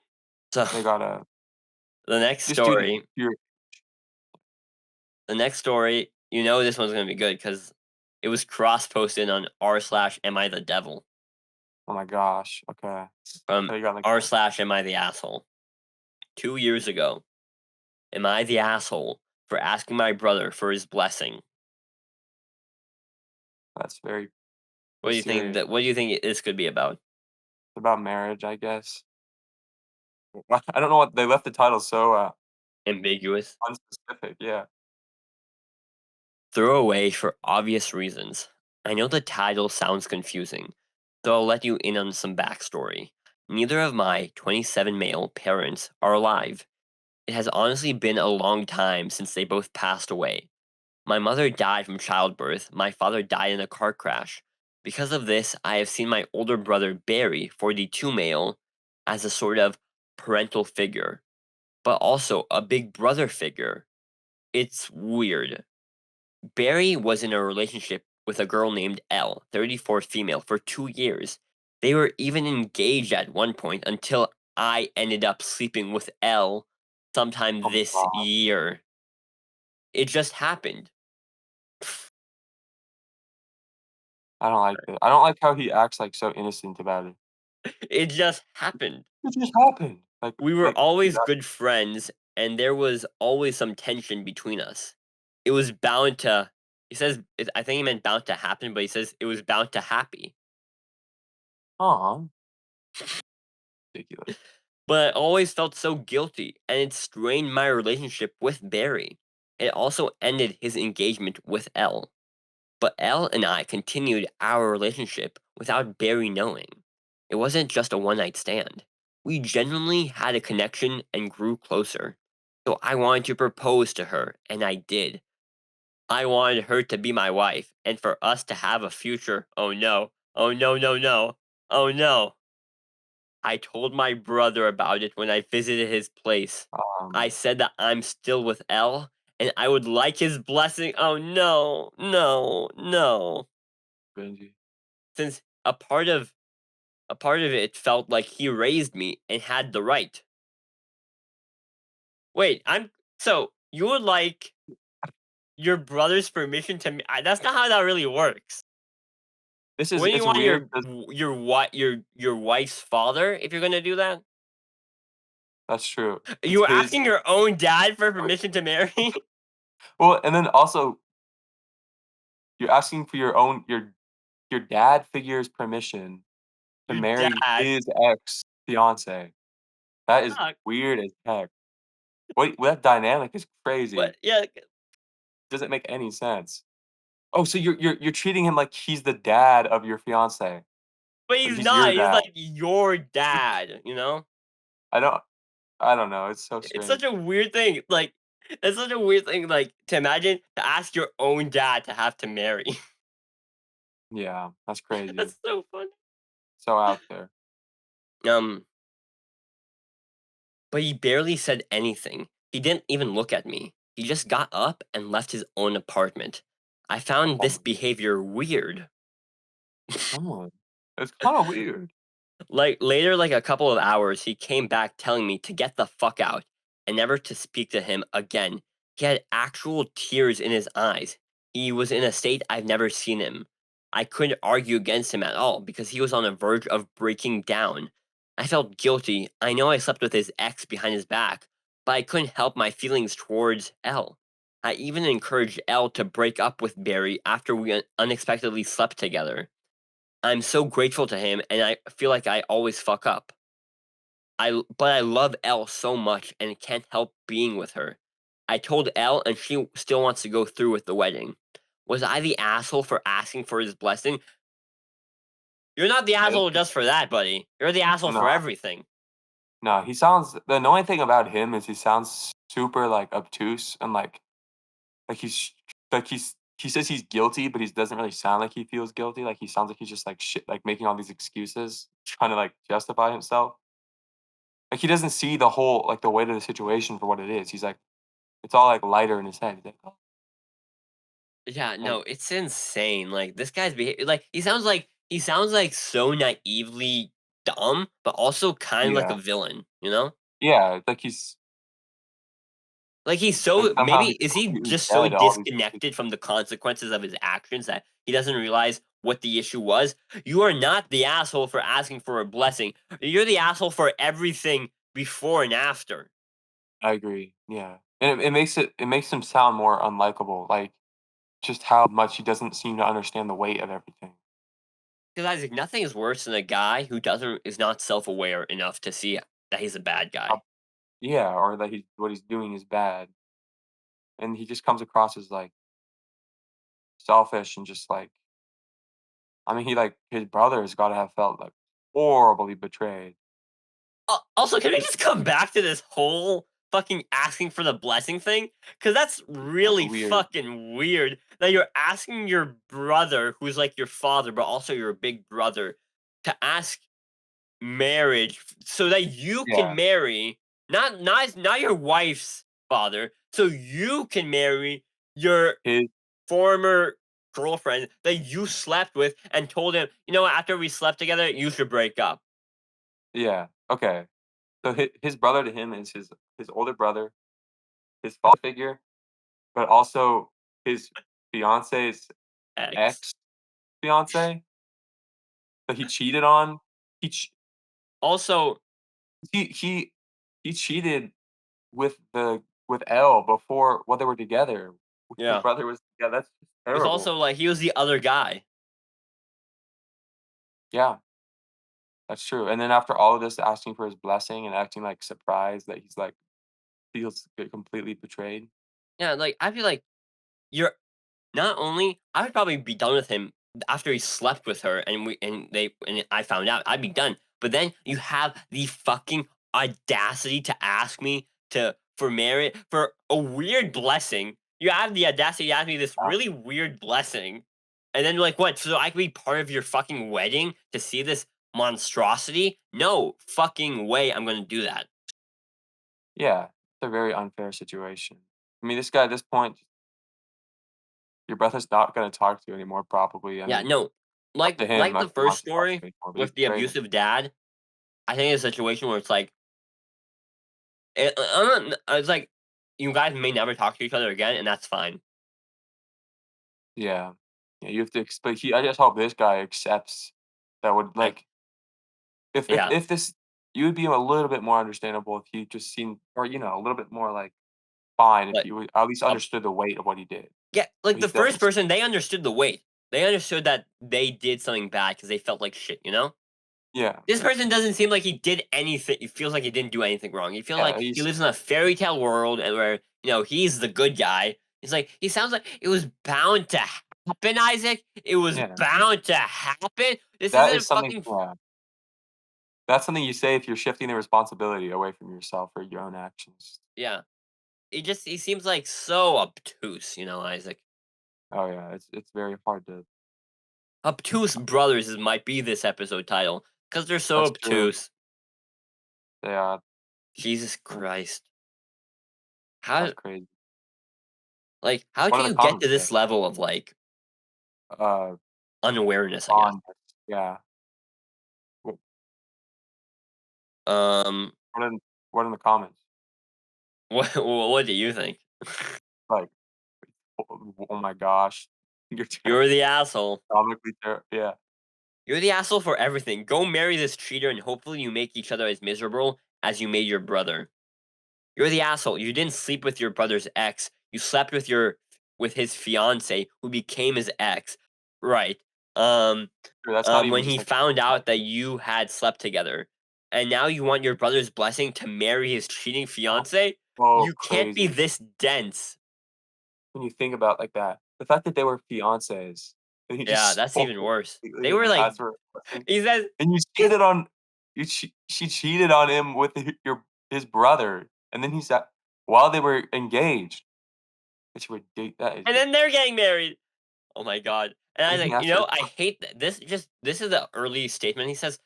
So they gotta the next just do the story, pure the next story, you know this one's gonna be good because it was cross posted on r slash am I the devil oh my gosh, okay. from So you got, like r slash am I the asshole. 2 years ago, am I the asshole for asking my brother for his blessing? that's very What do that's you think serious. what do you think this could be about? It's about marriage, I guess. I don't know what they left the title so, Ambiguous. unspecific, yeah. Throw away for obvious reasons. I know the title sounds confusing, so I'll let you in on some backstory. Neither of my 27 male parents are alive. It has honestly been a long time since they both passed away. My mother died from childbirth, my father died in a car crash. Because of this, I have seen my older brother Barry, 42 male, as a sort of parental figure, but also a big brother figure. It's weird. Barry was in a relationship with a girl named Elle, 34 female, for 2 years. They were even engaged at one point until I ended up sleeping with Elle sometime Oh my this god. year. It just happened. I don't like it. I don't like how he acts, like, so innocent about it. It just happened. It just happened. We were Dude, always that good friends, and there was always some tension between us. It was bound to, he says, I think he meant bound to happen, but he says it was bound to happy. aw, ridiculous. But I always felt so guilty, and it strained my relationship with Barry. It also ended his engagement with Elle. But Elle and I continued our relationship without Barry knowing. It wasn't just a one night stand. We genuinely had a connection and grew closer. So I wanted to propose to her, and I did. I wanted her to be my wife, and for us to have a future. Oh no. Oh, no, no, no. Oh, no. I told my brother about it when I visited his place. I Um, said that I'm still with Elle, and I would like his blessing. Oh, no, no, no. Benji. Since a part of it felt like he raised me and had the right. Wait, I'm so you would like your brother's permission to me? That's not how that really works. This is Wouldn't you it's want weird. your wife's father if you're gonna do that? That's true. It's You were his. asking your own dad for permission to marry Well, and then also you're asking for your dad figure's permission to your marry dad. his ex fiance. That is Fuck. weird as heck. Wait, that dynamic is crazy. But yeah, Doesn't make any sense. Oh, so you're treating him like he's the dad of your fiance, but like he's he's your not. He's dad. like your dad. You know, I don't I don't know. It's so it's strange. such a weird thing. Like it's such a weird thing. Like to imagine to ask your own dad to have to marry. Yeah, that's crazy. That's so funny. So out there. Um, but he barely said anything. He didn't even look at me. He just got up and left his own apartment. I found Oh this my behavior weird. god. It's kind of weird. Like later, like a couple of hours, he came back telling me to get the fuck out and never to speak to him again. He had actual tears in his eyes. He was in a state I've never seen him. I couldn't argue against him at all because he was on the verge of breaking down. I felt guilty. I know I slept with his ex behind his back, but I couldn't help my feelings towards Elle. I even encouraged Elle to break up with Barry after we unexpectedly slept together. I'm so grateful to him, and I feel like I always fuck up. But I love Elle so much and can't help being with her. I told Elle, and she still wants to go through with the wedding. Was I the asshole for asking for his blessing? You're not the asshole just for that, buddy. You're the asshole No, for everything. no, he sounds the annoying thing about him is he sounds super, like, obtuse and, like he says he's guilty, but he doesn't really sound like he feels guilty, like, he sounds like he's just, like, shit like, making all these excuses, trying to, like, justify himself. Like, he doesn't see the whole like, the weight of the situation for what it is. He's like it's all, like, lighter in his head. He's like, "Oh," Yeah, like no, it's insane. Like this guy's behavior, like he sounds like so naively dumb, but also kind of like a yeah. villain. You know? Yeah, Like, he's like, so somehow maybe he's is he completely just so dead to all these disconnected from the consequences of his actions that he doesn't realize what the issue was? You are not the asshole for asking for a blessing. You're the asshole for everything before and after. I agree, yeah. And it makes him sound more unlikable, like, just how much he doesn't seem to understand the weight of everything. Because Isaac, nothing is worse than a guy who doesn't is not self-aware enough to see that he's a bad guy. How yeah, or that he what he's doing is bad, and he just comes across as, like, selfish and just, like I mean, his brother has gotta have felt, like, horribly betrayed. Also, can we just come back to this whole fucking asking for the blessing thing? Because that's That's really weird. fucking weird that you're asking your brother, who's like your father, but also your big brother, to ask marriage so that you can Yeah. marry not your wife's father, so you can marry your His former girlfriend that you slept with and told him, you know what, after we slept together, you should break up. yeah, okay. So his brother to him is his older brother, his father figure, but also his fiance's X. ex-fiance that he cheated on. He ch Also, he he cheated with with Elle before while they were together. His yeah. brother was yeah, that's It was terrible. also like he was the other guy. Yeah, that's true, and then after all of this, asking for his blessing and acting, like, surprised that he's, like, feels completely betrayed. Yeah, like I feel like you're not only I would probably be done with him after he slept with her and I found out, I'd be done. But then you have the fucking audacity to ask me to for marriage for a weird blessing. You have the audacity to ask me this Yeah, really weird blessing. And then like what? So I could be part of your fucking wedding to see this monstrosity? No fucking way I'm gonna do that. Yeah, it's a very unfair situation. I mean, this guy at this point, your brother's not gonna talk to you anymore probably. I Yeah, mean, no. up Like to him like if the he first wants to talk to story you anymore, but you with the betrayed him. abusive dad, I think it's a situation where it's like it's like you guys may never talk to each other again, and that's fine. Yeah. Yeah, you have to explain. I just hope this guy accepts that would, Like, like, yeah, if this you would be a little bit more understandable if he just seemed or, a little bit more, like, fine if like you would at least uh, understood the weight of what he did. yeah, like But he the first doesn't. person, they understood the weight. They understood that they did something bad because they felt like shit. Yeah. This person doesn't seem like he did anything. He feels like he didn't do anything wrong. He feels Yeah, like he he's lives in a fairy tale world and where he's the good guy. It's like he sounds like it was bound to happen, Isaac. It was yeah. bound to happen. This That isn't is a something fucking yeah. That's something you say if you're shifting the responsibility away from yourself or your own actions. yeah. He seems like so obtuse, Isaac. Oh, yeah, it's very hard to Obtuse brothers might be this episode title because they're so that's true. obtuse. Yeah, Jesus uh, Christ. How that's crazy. how What do do the you get to comments say? this level of like Uh, unawareness, I guess? on yeah. Wh Um what in what in the comments? what do you think? Like, oh my gosh. You're You're the asshole. comically yeah. You're the asshole for everything. Go marry this cheater and hopefully you make each other as miserable as you made your brother. You're the asshole. You didn't sleep with your brother's ex. You slept with his fiance who became his ex. Right. Um True, that's not even when just he like found one out that you had slept together. And now you want your brother's blessing to marry his cheating oh, fiance? so You can't be crazy this dense. when you think about like that. The fact that they were fiancés and he Yeah, just that's stole even her worse. completely They were and like asked for a blessing, he says and you he's cheated on she cheated on him with his brother, and then he said while they were engaged, that you would date that is and then they're getting married. Oh my god. And I and was he like, asked her I hate that this is the early statement. He says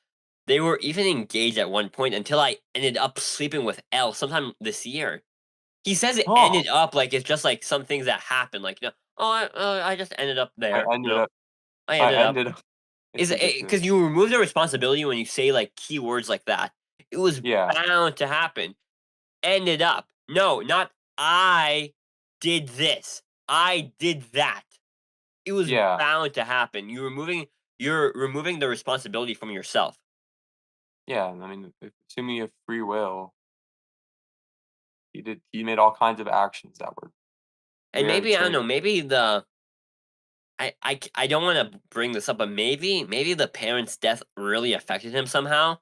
they were even engaged at one point until I ended up sleeping with Elle sometime this year. He says it "Oh, ended up like it's just like some things that happened, like, oh, I just ended up I there, ended up I I ended up. ended up." It's Is it ridiculous. because you remove the responsibility when you say like keywords like that? It was Yeah, bound to happen. Ended up. No, not I did this. I did that. It was yeah, bound to happen. You're removing the responsibility from yourself. yeah, I mean, assuming you have free will, he made all kinds of actions that were And very maybe I don't know, changeable. maybe I don't want to bring this up, but maybe the parent's death really affected him somehow.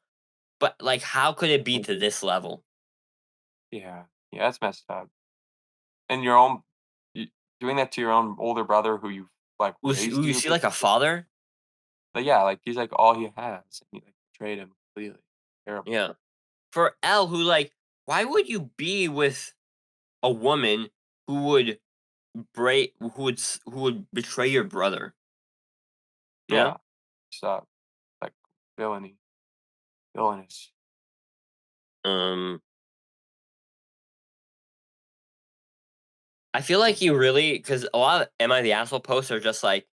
But like, how could it be to this level? Yeah, yeah, that's messed up. And your own y doing that to your own older brother who you like, Who raised you you see like a basically. father? But yeah, like, he's, like, all he has, and you, like, betrayed him completely. Terrible. Yeah. For L, who like, why would you be with a woman who would who would betray your brother? You know? Yeah, stop, like, villainy, villainous. Um, I feel like he really because a lot of "Am I the asshole?" posts are just like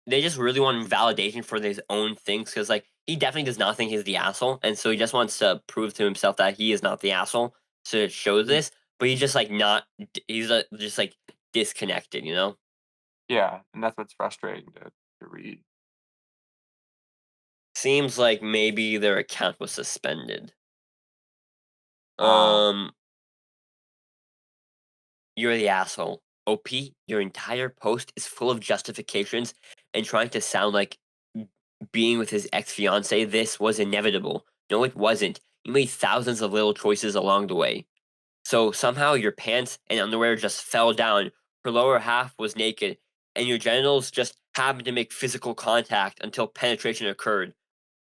they just really want validation for his own things because like he definitely does not think he's the asshole, and so he just wants to prove to himself that he is not the asshole. So it shows Mhm. this, but he's just like not. He's just like disconnected. Yeah, and that's what's frustrating to read. Seems like maybe their account was suspended. Ah, Um, you're the asshole. OP, your entire post is full of justifications and trying to sound like being with his ex fiance, this was inevitable. No, it wasn't. You made thousands of little choices along the way. So somehow your pants and underwear just fell down, her lower half was naked, and your genitals just happened to make physical contact until penetration occurred.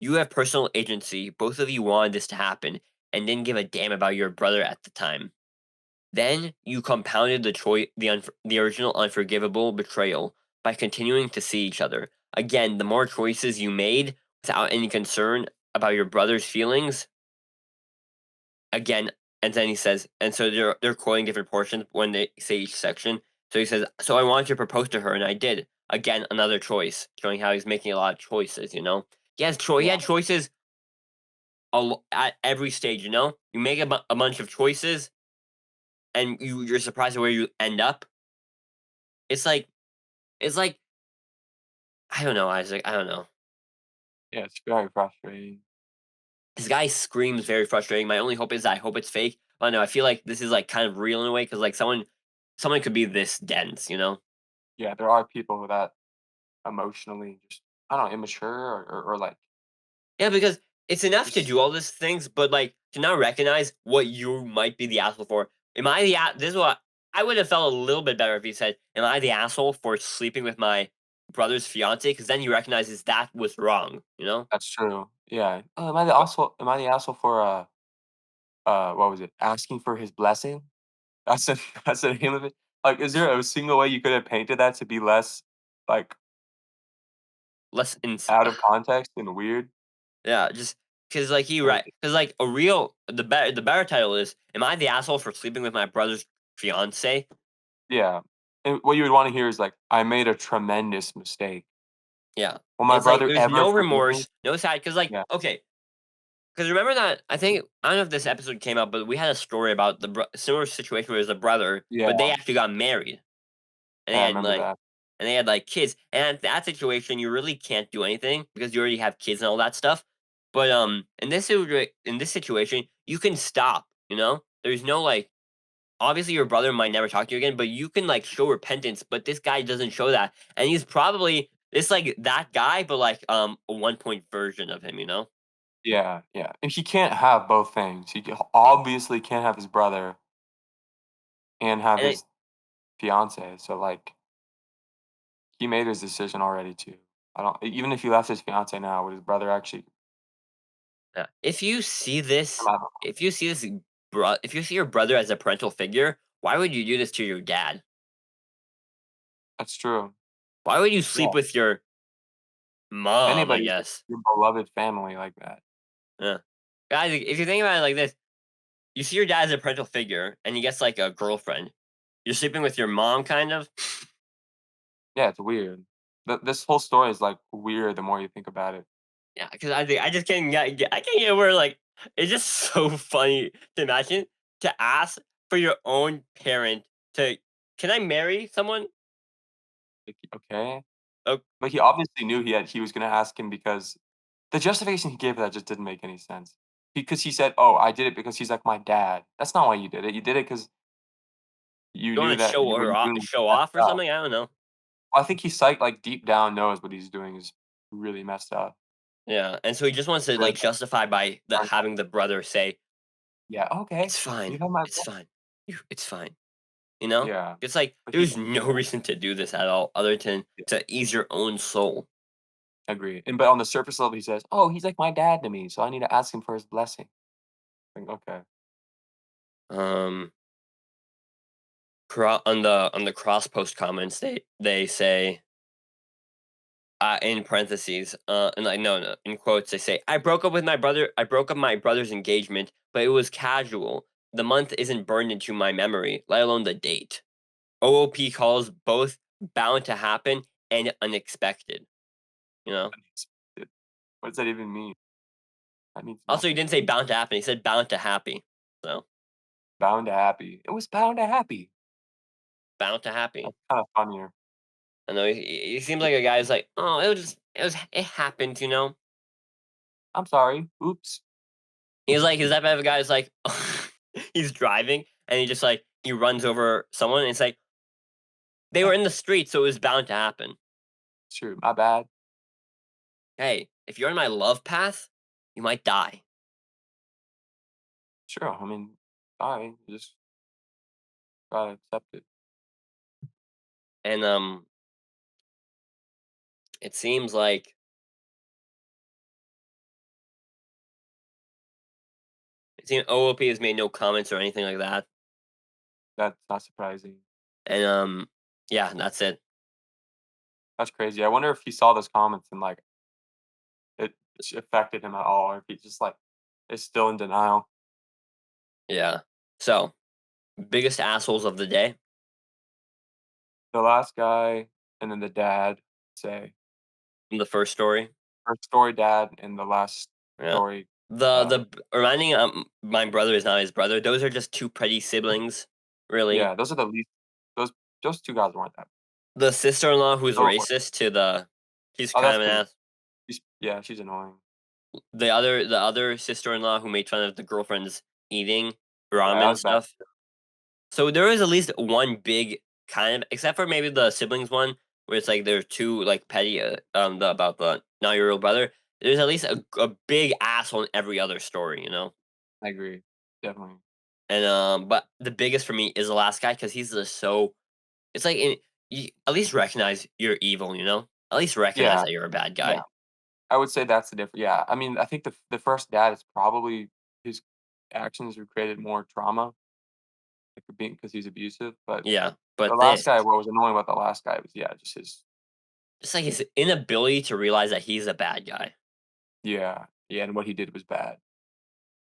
You have personal agency, both of you wanted this to happen, and didn't give a damn about your brother at the time. Then you compounded the original unforgivable betrayal by continuing to see each other. Again, the more choices you made without any concern about your brother's feelings, again, and then he says, and so they're quoting different portions when they say each section. So he says, "So I wanted to propose to her, and I did." Again, another choice, showing how he's making a lot of choices. He Yeah, had choices at every stage. You make a bunch of choices, and you're surprised at where you end up. It's like it's like I don't know, Isaac. I don't know. yeah, it's very frustrating. This guy screams very frustrating. My only hope is I hope it's fake. I don't know. I feel like this is like kind of real in a way because like someone could be this dense. Yeah, there are people that emotionally just, I don't know, immature or like Yeah, because it's enough to just do all these things, but like to not recognize what you might be the asshole for. Am I this is what I would have felt a little bit better if he said, "Am I the asshole for sleeping with my brother's fiance?" Because then he recognizes that was wrong. that's true. Yeah. But Am I the asshole for what was it? Asking for his blessing? That's the that's the name of it. Like, is there a single way you could have painted that to be less like less ins out of context and weird? yeah, just because like he Like, right because like a real the better title is, "Am I the asshole for sleeping with my brother's fiance?" yeah. And what you would want to hear is like, I made a tremendous mistake. Yeah. Will my It's like brother there's ever no forgive me? remorse, no sad because like Yeah. okay. Because remember that I don't know if this episode came out, but we had a story about similar situation where there's a brother, Yeah, but they actually got married and yeah, I remember that. they had like kids. And in that situation, you really can't do anything because you already have kids and all that stuff. But in this situation, you can stop. There's no like obviously your brother might never talk to you again, but you can like show repentance. But this guy doesn't show that, and he's probably it's like that guy, but like a 1 point version of him. Yeah, yeah. And he can't have both things. Obviously can't have his brother and have And it, his fiance. So like he made his decision already too. I don't even if he left his fiance now, would his brother actually Yeah. come out? If you see this, if you see your brother as a parental figure, why would you do this to your dad? That's true. Why would you Yeah. sleep with your mom? I Anybody with guess. your beloved family like that. Yeah. Guys, if you think about it like this, you see your dad as a parental figure, and he gets like a girlfriend. You're sleeping with your mom, kind of. Yeah, it's weird. This whole story is like weird the more you think about it. Yeah, because I think I just I can't get where like it's just so funny to imagine to ask for your own parent to. Can I marry someone? Like, okay. Oh, But he obviously knew he was gonna ask him because the justification he gave for that just didn't make any sense. Because he said, "Oh, I did it because he's like my dad." That's not why you did it. You did it because you you knew want to that show what her you're off, doing was show messed off or up. something? I don't know. I think like deep down knows what he's doing is really messed up. Yeah, and so he just wants to, Really like, justify by turned up. having the brother say, Yeah, okay. "It's You fine, have my it's blessing. fine, it's fine," you know? Yeah. It's like, But he there's no reason to do this at all other than yeah, to ease your own soul. agree. And but on the surface level, he says, "Oh, he's like my dad to me, so I need to ask him for his blessing." Like, okay. Um, on the cross post comments, they say, in parentheses, and like, no, in quotes, they say, I broke up my brother's engagement, but it was casual. The month isn't burned into my memory, let alone the date." OOP calls both bound to happen and unexpected, you know? Unexpected. What does that even mean? That means Also, he nothing. didn't say bound to happen, he said bound to happy. So, Bound to happy. It was bound to happy. bound to happy. That's kinda funnier. I know he seems like a guy who's like, "Oh, it happened," you know? I'm sorry. Oops. He's that type of guy who's like, he's driving and he runs over someone and it's like, they were in the street, so it was bound to happen. Sure, my bad. Hey, if you're on my love path, you might die. Sure, I mean, fine, just gotta accept it. And, it seems like OOP has made no comments or anything like that. That's not surprising. And, yeah, that's it. That's crazy. I wonder if he saw those comments and, like, it affected him at all, or if he just, like, is still in denial. Yeah. So, biggest assholes of the day The last guy and then the dad, say. from the first story. First story, dad, and the last Yeah. story, Reminding my brother is not his brother. Those are just two petty siblings, really. yeah, those are the least those those 2 guys weren't that The sister-in-law who's oh, what racist to the she's oh, kind that's of an pretty ass. yeah, she's annoying. The other sister-in-law who made fun of the girlfriend's eating Yeah, that ramen was bad. stuff. So there is at least one big kind of, except for maybe the siblings one, where it's like there's two like petty about the not your real brother. There's at least a big asshole in every other story, you know. I agree, definitely. And but the biggest for me is the last guy because he's just so. It's like you at least recognize you're evil, you know. At least recognize Yeah, that you're a bad yeah, guy. I would say that's the difference. Yeah, I mean, I think the first dad is probably his actions have created more trauma, like, for being because he's abusive, but Yeah, the but last this, guy what was annoying about the last guy was, yeah, just his just like his inability to realize that he's a bad guy. yeah, yeah, and what he did was bad.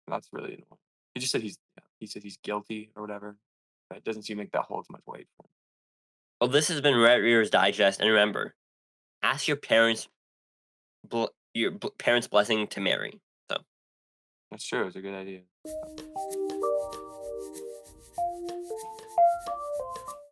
That's really annoying. He just said he's yeah, he said he's guilty or whatever. But it doesn't seem like that holds much weight for him. Well, this has been Red Reader's Digest, and remember, ask your parents' blessing to marry. So. That's true, it's a good idea.